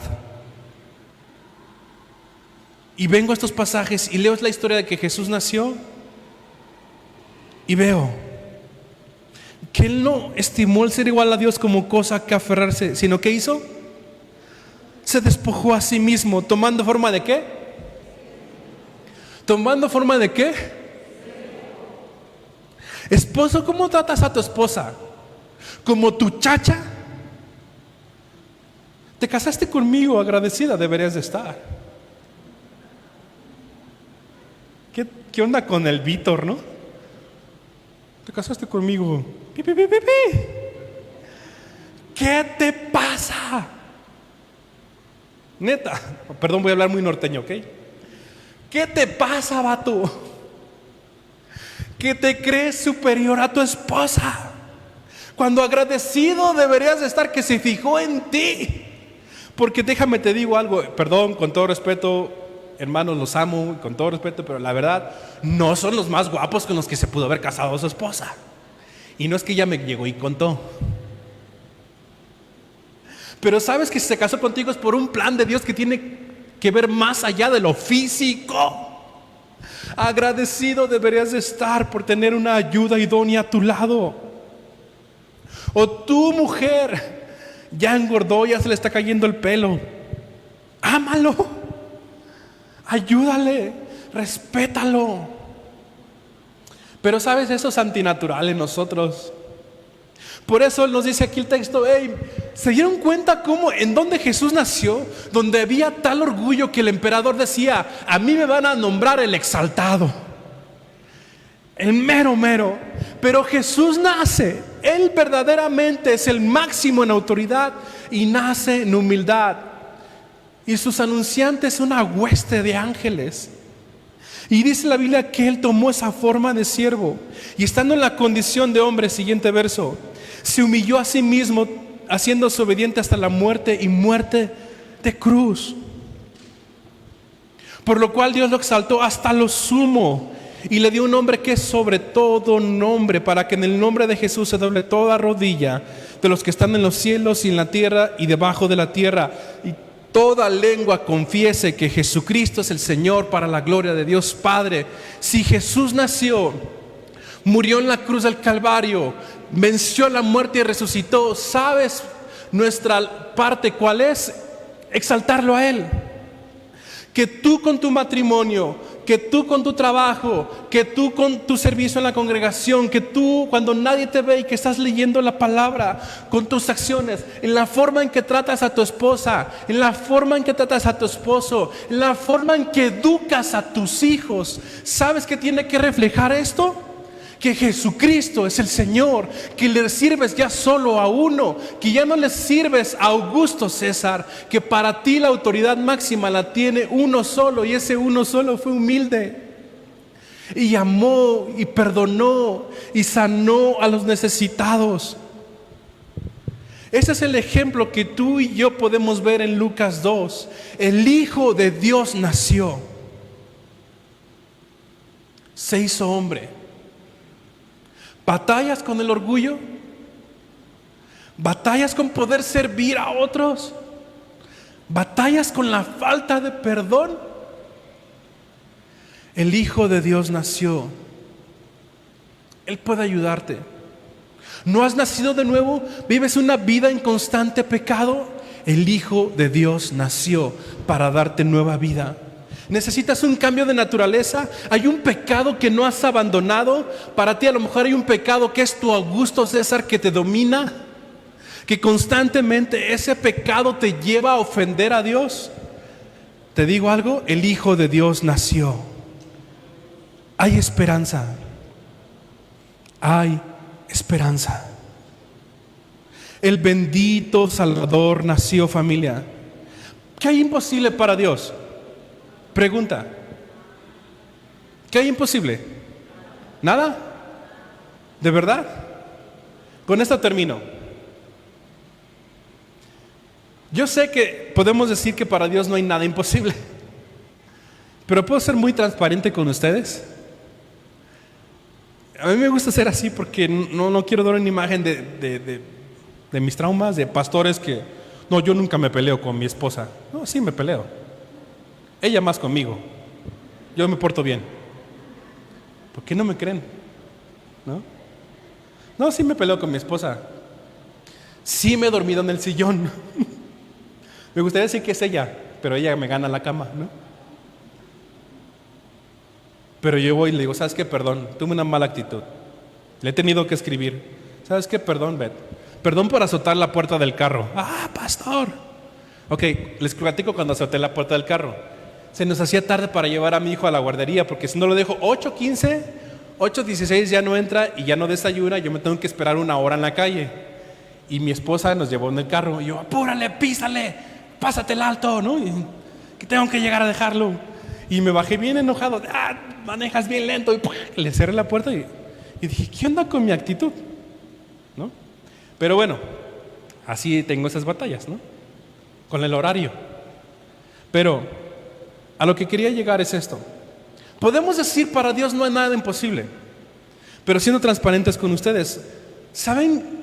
Y vengo a estos pasajes y leo la historia de que Jesús nació, y veo que Él no estimó el ser igual a Dios como cosa que aferrarse, sino que hizo, se despojó a sí mismo, tomando forma de ¿qué? ¿Tomando forma de qué? Esposo, ¿cómo tratas a tu esposa? ¿Como tu chacha? Te casaste conmigo, agradecida deberías de estar. ¿Qué onda con el Víctor, no? Te casaste conmigo. ¡Pi, pi, pi, pi, pi! ¿Qué te pasa? Neta, perdón, voy a hablar muy norteño, ¿ok? ¿Qué te pasa, vato? ¿Que te crees superior a tu esposa? Cuando agradecido deberías de estar que se fijó en ti. Porque déjame te digo algo, perdón, con todo respeto, hermanos, los amo, con todo respeto, pero la verdad, no son los más guapos con los que se pudo haber casado su esposa. Y no es que ella me llegó y contó. Pero sabes que si se casó contigo es por un plan de Dios que tiene que ver más allá de lo físico. Agradecido deberías de estar por tener una ayuda idónea a tu lado. O tu mujer ya engordó, ya se le está cayendo el pelo. Ámalo, ayúdale, respétalo. Pero sabes, eso es antinatural en nosotros. Por eso nos dice aquí el texto, ¿se dieron cuenta cómo, en donde Jesús nació? Donde había tal orgullo que el emperador decía, a mí me van a nombrar el exaltado, el mero mero. Pero Jesús nace, Él verdaderamente es el máximo en autoridad y nace en humildad. Y sus anunciantes una hueste de ángeles. Y dice la Biblia que Él tomó esa forma de siervo y estando en la condición de hombre, siguiente verso, se humilló a sí mismo, haciéndose obediente hasta la muerte y muerte de cruz. Por lo cual Dios lo exaltó hasta lo sumo y le dio un nombre que es sobre todo nombre, para que en el nombre de Jesús se doble toda rodilla de los que están en los cielos y en la tierra y debajo de la tierra, y toda lengua confiese que Jesucristo es el Señor, para la gloria de Dios Padre. Si Jesús nació, murió en la cruz del Calvario, venció la muerte y resucitó, ¿sabes nuestra parte cuál es? Exaltarlo a Él. Que tú con tu matrimonio, que tú con tu trabajo, que tú con tu servicio en la congregación, que tú cuando nadie te ve y que estás leyendo la palabra, con tus acciones, en la forma en que tratas a tu esposa, en la forma en que tratas a tu esposo, en la forma en que educas a tus hijos, ¿sabes qué tiene que reflejar esto? Que Jesucristo es el Señor, que le sirves ya solo a uno, que ya no le sirves a Augusto César, que para ti la autoridad máxima la tiene uno solo, y ese uno solo fue humilde y amó y perdonó y sanó a los necesitados. Ese es el ejemplo que tú y yo podemos ver en Lucas 2. El Hijo de Dios nació, se hizo hombre. ¿Batallas con el orgullo? ¿Batallas con poder servir a otros? ¿Batallas con la falta de perdón? El Hijo de Dios nació. Él puede ayudarte. ¿No has nacido de nuevo? ¿Vives una vida en constante pecado? El Hijo de Dios nació para darte nueva vida. ¿Necesitas un cambio de naturaleza? ¿Hay un pecado que no has abandonado? Para ti a lo mejor hay un pecado que es tu Augusto César que te domina, que constantemente ese pecado te lleva a ofender a Dios. Te digo algo, el Hijo de Dios nació. Hay esperanza. Hay esperanza. El bendito Salvador nació, familia. ¿Qué hay imposible para Dios? Pregunta, ¿qué hay imposible? ¿Nada? ¿De verdad? Con esto termino. Yo sé que podemos decir que para Dios no hay nada imposible, pero ¿puedo ser muy transparente con ustedes? A mí me gusta ser así porque no quiero dar una imagen de mis traumas, de pastores que, no, yo nunca me peleo con mi esposa. No, sí me peleo. Ella más conmigo. Yo me porto bien. ¿Por qué no me creen? No, sí me peleo con mi esposa. Sí me he dormido en el sillón. Me gustaría decir que es ella, pero ella me gana la cama, ¿no? Pero yo voy y le digo, ¿sabes qué? Perdón, tuve una mala actitud. Le he tenido que escribir. ¿Sabes qué? Perdón, Beth. Perdón por azotar la puerta del carro. Ah, pastor. Ok, les platico cuando azoté la puerta del carro. Se nos hacía tarde para llevar a mi hijo a la guardería, porque si no lo dejo 8:15, 8:16 ya no entra y ya no desayuna, yo me tengo que esperar una hora en la calle. Y mi esposa nos llevó en el carro y yo, apúrale, písale, pásate el alto, ¿no? Y que tengo que llegar a dejarlo. Y me bajé bien enojado, manejas bien lento, y le cerré la puerta y dije, ¿qué onda con mi actitud? ¿No? Pero bueno, así tengo esas batallas, ¿no? Con el horario. Pero a lo que quería llegar es esto. Podemos decir, para Dios no hay nada imposible, pero siendo transparentes con ustedes, ¿saben?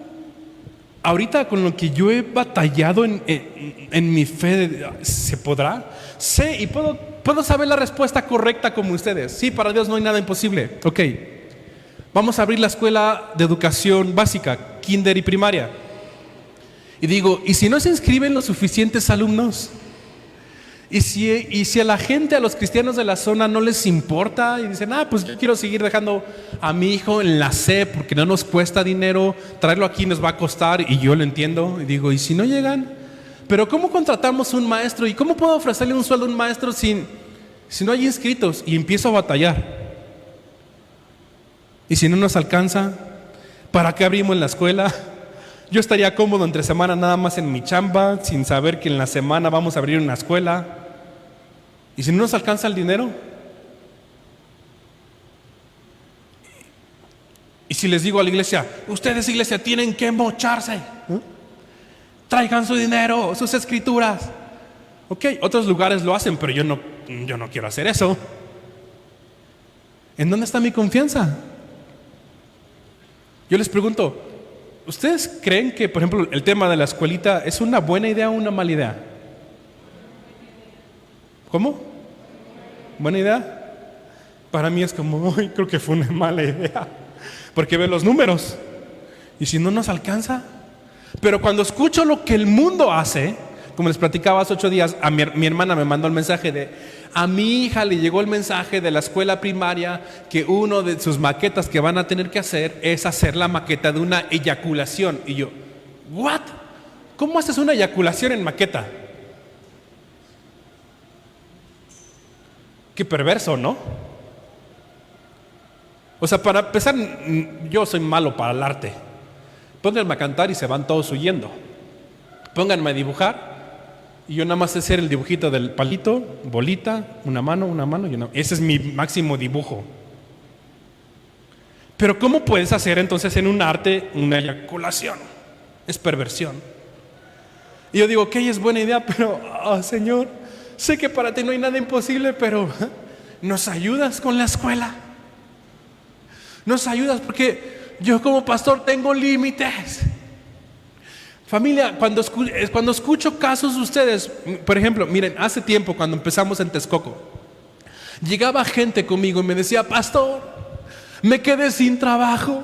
Ahorita con lo que yo he batallado en mi fe, ¿se podrá? Sé y puedo saber la respuesta correcta como ustedes. Sí, para Dios no hay nada imposible. Ok, vamos a abrir la escuela de educación básica, kinder y primaria. Y digo, ¿y si no se inscriben los suficientes alumnos? ¿Y si a la gente, a los cristianos de la zona no les importa? Y dicen, pues yo quiero seguir dejando a mi hijo en la C porque no nos cuesta dinero, traerlo aquí nos va a costar, y yo lo entiendo. Y digo, ¿y si no llegan? Pero ¿cómo contratamos un maestro? ¿Y cómo puedo ofrecerle un sueldo a un maestro si no hay inscritos? Y empiezo a batallar. ¿Y si no nos alcanza? ¿Para qué abrimos la escuela? Yo estaría cómodo entre semana nada más en mi chamba, sin saber que en la semana vamos a abrir una escuela. ¿Y si no nos alcanza el dinero? Y si les digo a la iglesia, ustedes, iglesia, tienen que mocharse, traigan su dinero, sus escrituras. Ok, otros lugares lo hacen, pero yo no quiero hacer eso. ¿En dónde está mi confianza? Yo les pregunto, ¿ustedes creen que, por ejemplo, el tema de la escuelita es una buena idea o una mala idea? ¿Cómo? ¿Buena idea? Para mí es como, creo que fue una mala idea, porque veo los números, y si no nos alcanza. Pero cuando escucho lo que el mundo hace, como les platicaba hace 8 días, mi hermana me mandó el mensaje a mi hija le llegó el mensaje de la escuela primaria que uno de sus maquetas que van a tener que hacer es hacer la maqueta de una eyaculación. Y yo, ¿what? ¿Cómo haces una eyaculación en maqueta? Qué perverso, ¿no? O sea, para empezar, yo soy malo para el arte. Pónganme a cantar y se van todos huyendo. Pónganme a dibujar y yo nada más sé hacer el dibujito del palito, bolita, una mano y una. Ese es mi máximo dibujo. Pero ¿cómo puedes hacer entonces en un arte una eyaculación? Es perversión. Y yo digo, ok, es buena idea, pero Señor, sé que para ti no hay nada imposible, pero ¿nos ayudas con la escuela? ¿Nos ayudas? Porque yo como pastor tengo límites. Familia, cuando escucho casos de ustedes, por ejemplo, miren, hace tiempo cuando empezamos en Texcoco, llegaba gente conmigo y me decía, pastor, me quedé sin trabajo,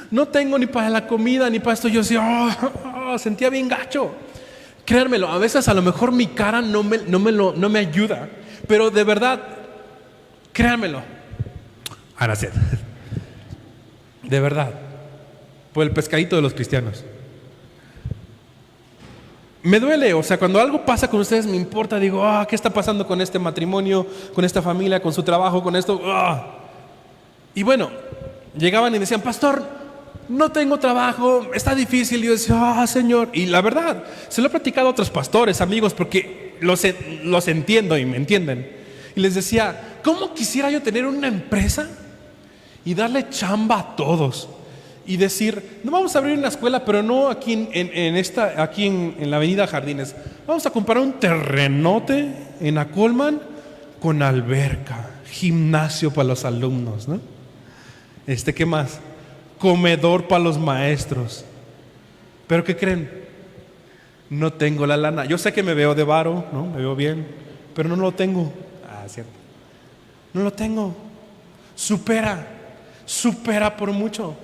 no tengo ni para la comida ni para esto. Yo decía, sentía bien gacho. Créanmelo, a veces a lo mejor mi cara no me ayuda, pero de verdad, créanmelo, de verdad, por el pescadito de los cristianos. Me duele, o sea, cuando algo pasa con ustedes me importa, digo, ¿qué está pasando con este matrimonio, con esta familia, con su trabajo, con esto? Y bueno, llegaban y decían, pastor, no tengo trabajo, está difícil. Y yo decía, Señor, y la verdad, se lo he platicado a otros pastores, amigos, porque los entiendo y me entienden. Y les decía, ¿cómo quisiera yo tener una empresa y darle chamba a todos? Y decir, no vamos a abrir una escuela, pero no aquí en la avenida Jardines. Vamos a comprar un terrenote en Acolman con alberca, gimnasio para los alumnos, ¿no? ¿Qué más? Comedor para los maestros. ¿Pero qué creen? No tengo la lana. Yo sé que me veo de varo, ¿no? Me veo bien, pero no lo tengo. Cierto. No lo tengo. Supera por mucho.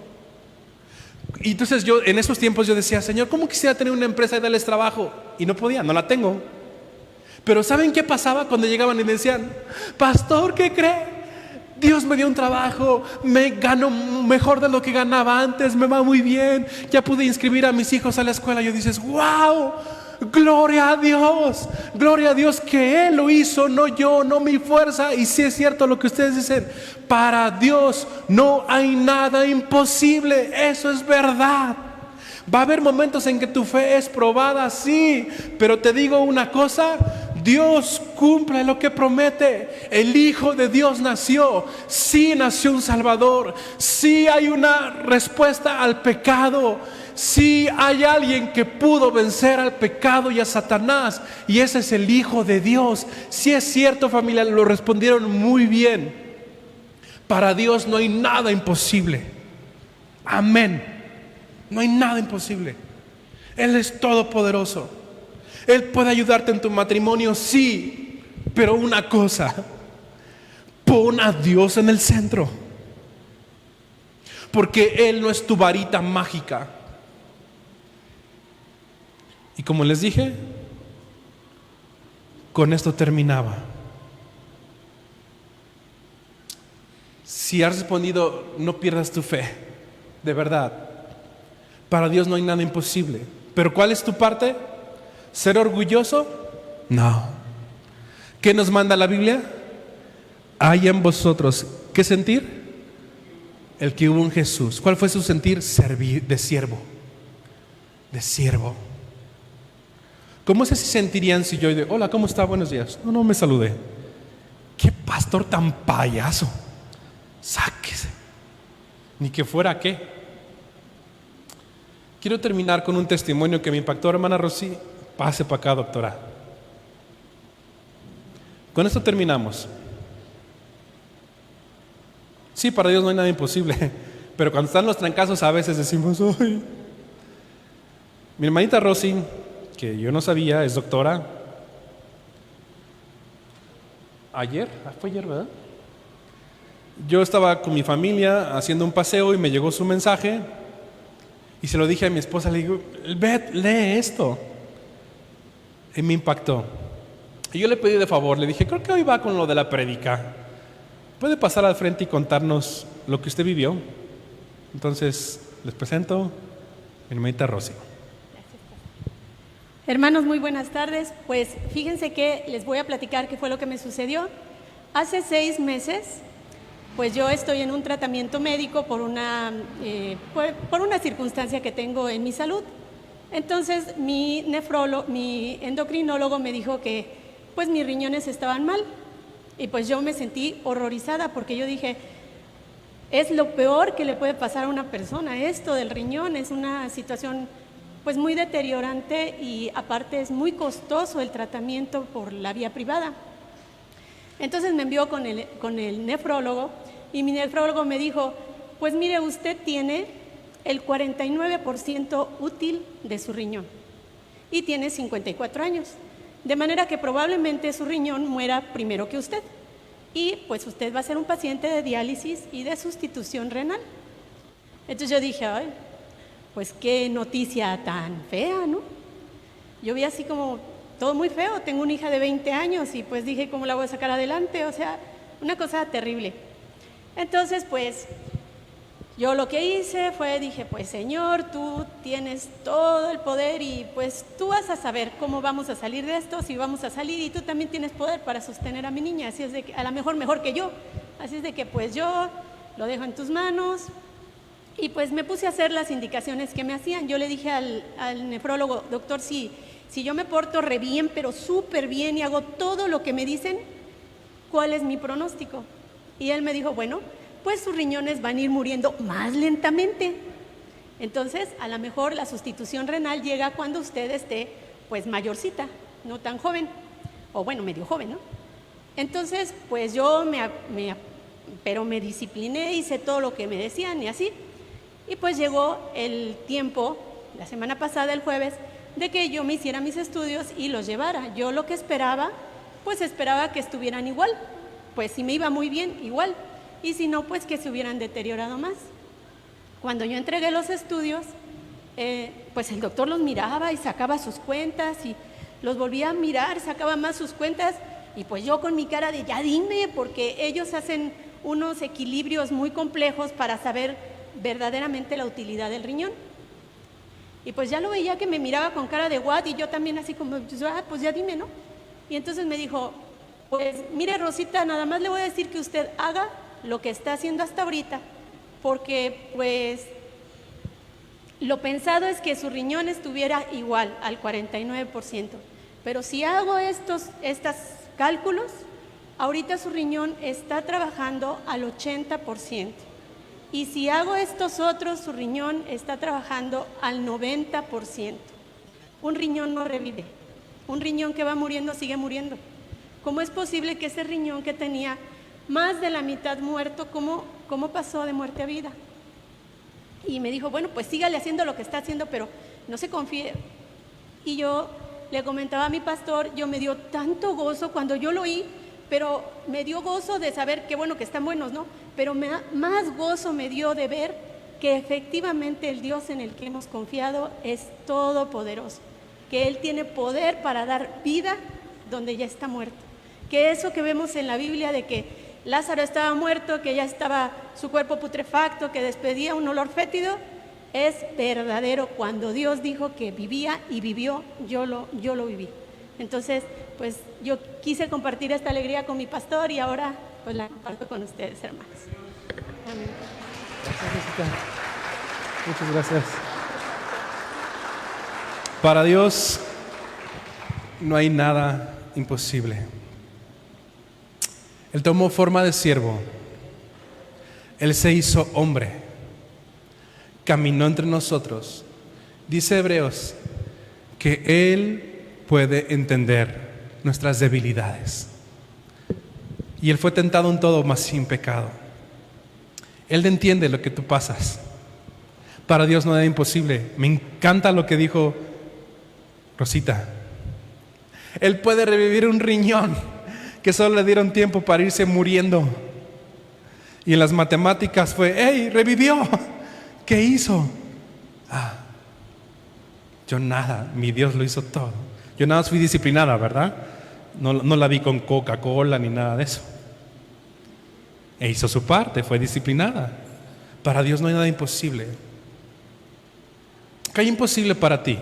Y entonces yo en esos tiempos yo decía, Señor, ¿cómo quisiera tener una empresa y darles trabajo? Y no podía, no la tengo. Pero ¿saben qué pasaba cuando llegaban y me decían, pastor, ¿qué cree? Dios me dio un trabajo, me gano mejor de lo que ganaba antes, me va muy bien, ya pude inscribir a mis hijos a la escuela. Y yo dices, wow, gloria a Dios que Él lo hizo, no yo, no mi fuerza. Y si es cierto lo que ustedes dicen, para Dios no hay nada imposible, eso es verdad. Va a haber momentos en que tu fe es probada, sí, pero te digo una cosa, Dios cumple lo que promete. El Hijo de Dios nació, sí nació un Salvador, sí hay una respuesta al pecado, sí hay alguien que pudo vencer al pecado y a Satanás, y ese es el Hijo de Dios. Sí es cierto, familia, lo respondieron muy bien. Para Dios no hay nada imposible. Amén. No hay nada imposible. Él es todopoderoso. Él puede ayudarte en tu matrimonio, sí, pero una cosa: pon a Dios en el centro, porque Él no es tu varita mágica. Y como les dije, con esto terminaba. Si has respondido, no pierdas tu fe, de verdad. Para Dios no hay nada imposible. ¿Pero cuál es tu parte? ¿Ser orgulloso? No. ¿Qué nos manda la Biblia? Hay en vosotros, ¿qué sentir? El que hubo en Jesús. ¿Cuál fue su sentir? Servir, de siervo. De siervo. ¿Cómo se sentirían si yo digo, hola, ¿cómo está? Buenos días. No me saludé. ¿Qué pastor tan payaso? Sáquese. Ni que fuera qué. Quiero terminar con un testimonio que me impactó, hermana Rosy. Pase para acá, doctora. Con esto terminamos. Sí, para Dios no hay nada imposible, pero cuando están los trancazos a veces decimos, ¡ay! Mi hermanita Rosy, que yo no sabía, es doctora. Fue ayer, ¿verdad? Yo estaba con mi familia haciendo un paseo y me llegó su mensaje. Y se lo dije a mi esposa, le digo, Beth, lee esto. Y me impactó. Y yo le pedí de favor, le dije, creo que hoy va con lo de la prédica. ¿Puede pasar al frente y contarnos lo que usted vivió? Entonces, les presento a mi hermanita Rosy. Hermanos, muy buenas tardes. Pues fíjense que les voy a platicar qué fue lo que me sucedió. Hace 6 meses, pues yo estoy en un tratamiento médico por una circunstancia que tengo en mi salud. Entonces mi endocrinólogo me dijo que pues mis riñones estaban mal, y pues yo me sentí horrorizada porque yo dije, es lo peor que le puede pasar a una persona. Esto del riñón es una situación pues muy deteriorante, y aparte es muy costoso el tratamiento por la vía privada. Entonces me envió con el nefrólogo, y mi nefrólogo me dijo, pues mire, usted tiene el 49% útil de su riñón y tiene 54 años, de manera que probablemente su riñón muera primero que usted, y pues usted va a ser un paciente de diálisis y de sustitución renal. Entonces yo dije, ay, pues qué noticia tan fea, ¿no? Yo vi así como todo muy feo. Tengo una hija de 20 años y pues dije, ¿cómo la voy a sacar adelante? O sea, una cosa terrible. Entonces, pues, yo lo que hice fue, dije, pues Señor, tú tienes todo el poder y pues tú vas a saber cómo vamos a salir de esto, si vamos a salir, y tú también tienes poder para sostener a mi niña, así es de que, a lo mejor que yo. Así es de que pues yo lo dejo en tus manos. Y pues me puse a hacer las indicaciones que me hacían. Yo le dije al nefrólogo, doctor, si yo me porto re bien, pero súper bien, y hago todo lo que me dicen, ¿cuál es mi pronóstico? Y él me dijo, bueno, pues sus riñones van a ir muriendo más lentamente. Entonces, a lo mejor la sustitución renal llega cuando usted esté pues mayorcita, no tan joven, o bueno, medio joven, ¿no? Entonces, pues yo me discipliné, hice todo lo que me decían y así. Y pues llegó el tiempo, la semana pasada, el jueves, de que yo me hiciera mis estudios y los llevara. Yo lo que esperaba, pues esperaba que estuvieran igual. Pues si me iba muy bien, igual. Y si no, pues que se hubieran deteriorado más. Cuando yo entregué los estudios, pues el doctor los miraba y sacaba sus cuentas, y los volvía a mirar, sacaba más sus cuentas, y pues yo con mi cara de ya dime, porque ellos hacen unos equilibrios muy complejos para saber verdaderamente la utilidad del riñón. Y pues ya lo veía que me miraba con cara de what, y yo también así como, pues ya dime, ¿no? Y entonces me dijo, pues mire Rosita, nada más le voy a decir que usted haga lo que está haciendo hasta ahorita, porque pues Lo pensado es que su riñón estuviera igual al 49%, pero si hago estos cálculos, ahorita su riñón está trabajando al 80%. Y si hago estos otros, su riñón está trabajando al 90%. Un riñón no revive. Un riñón que va muriendo sigue muriendo. ¿Cómo es posible que ese riñón que tenía más de la mitad muerto, cómo pasó de muerte a vida? Y me dijo, bueno, pues sígale haciendo lo que está haciendo, pero no se confíe. Y yo le comentaba a mi pastor, me dio tanto gozo cuando yo lo oí, pero me dio gozo de saber que bueno, que están buenos, ¿no? Pero más gozo me dio de ver que efectivamente el Dios en el que hemos confiado es todopoderoso, que Él tiene poder para dar vida donde ya está muerto. Que eso que vemos en la Biblia de que Lázaro estaba muerto, que ya estaba su cuerpo putrefacto, que despedía un olor fétido, es verdadero. Cuando Dios dijo que vivía y vivió, yo lo viví. Entonces, pues yo quise compartir esta alegría con mi pastor y ahora pues la comparto con ustedes, hermanos. Amén. Gracias. Muchas gracias. Para Dios no hay nada imposible. Él tomó forma de siervo. Él se hizo hombre. Caminó entre nosotros. Dice Hebreos que Él puede entender nuestras debilidades. Y Él fue tentado en todo, mas sin pecado. Él entiende lo que tú pasas. Para Dios no es imposible. Me encanta lo que dijo Rosita. Él puede revivir un riñón que solo le dieron tiempo para irse muriendo. Y en las matemáticas fue, ¡hey! Revivió. ¿Qué hizo? Yo nada, mi Dios lo hizo todo. Yo nada más fui disciplinada, ¿verdad? No la vi con Coca-Cola ni nada de eso. E hizo su parte, fue disciplinada. Para Dios no hay nada imposible. ¿Qué hay imposible para ti?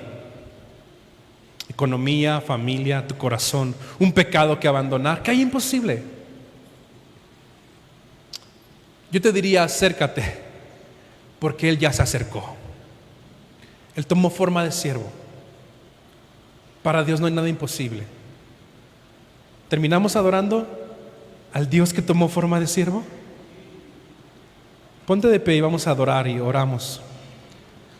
Economía, familia, tu corazón, un pecado que abandonar. ¿Qué hay imposible? Yo te diría, acércate, porque Él ya se acercó. Él tomó forma de siervo. Para Dios no hay nada imposible. ¿Terminamos adorando al Dios que tomó forma de siervo? Ponte de pie y vamos a adorar y oramos.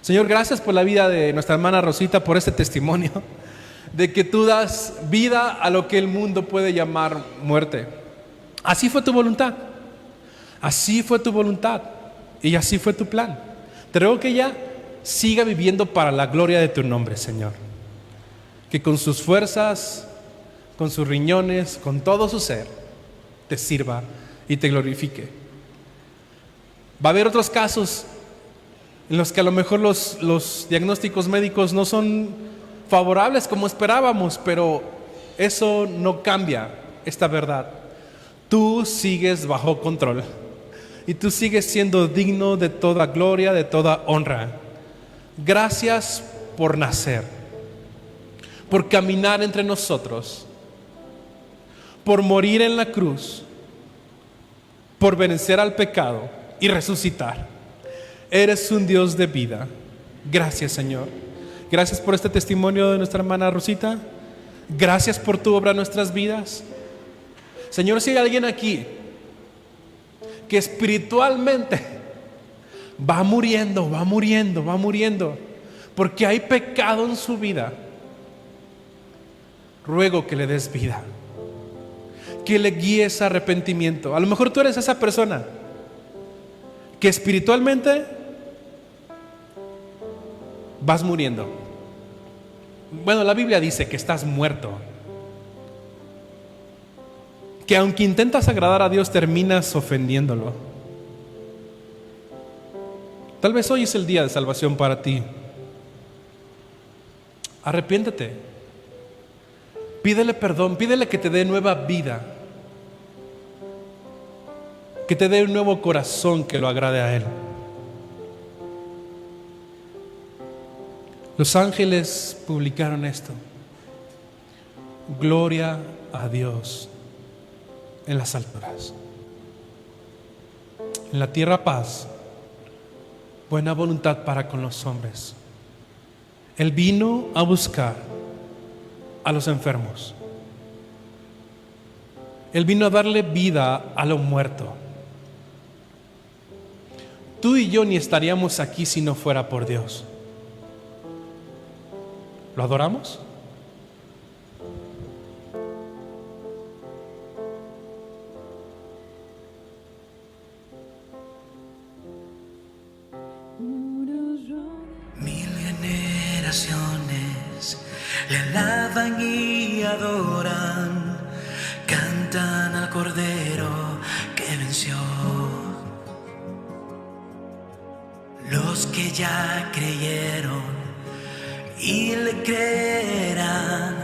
Señor, gracias por la vida de nuestra hermana Rosita, por este testimonio de que tú das vida a lo que el mundo puede llamar muerte. Así fue tu voluntad. Así fue tu voluntad y así fue tu plan. Te ruego que ella siga viviendo para la gloria de tu nombre, Señor. Que con sus fuerzas, con sus riñones, con todo su ser, te sirva y te glorifique. Va a haber otros casos en los que a lo mejor los diagnósticos médicos no son favorables como esperábamos, pero eso no cambia esta verdad. Tú sigues bajo control y tú sigues siendo digno de toda gloria, de toda honra. Gracias por nacer, por caminar entre nosotros, por morir en la cruz, por vencer al pecado y resucitar. Eres un Dios de vida. Gracias, Señor. Gracias por este testimonio de nuestra hermana Rosita. Gracias por tu obra en nuestras vidas. Señor, si hay alguien aquí que espiritualmente va muriendo, porque hay pecado en su vida, ruego que le des vida, que le guíes a arrepentimiento. A lo mejor tú eres esa persona que espiritualmente vas muriendo. Bueno, la Biblia dice que estás muerto, que aunque intentas agradar a Dios terminas ofendiéndolo. Tal vez hoy es el día de salvación para ti. Arrepiéntete, pídele perdón, pídele que te dé nueva vida, que te dé un nuevo corazón que lo agrade a Él. Los ángeles publicaron esto: gloria a Dios en las alturas, en la tierra paz buena voluntad para con los hombres. Él vino a buscar a los enfermos. Él vino a darle vida a lo muerto. Tú y yo ni estaríamos aquí si no fuera por Dios. ¿Lo adoramos? Le alaban y adoran, cantan al Cordero que venció. Los que ya creyeron y le creerán,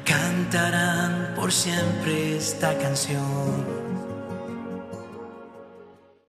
cantarán por siempre esta canción.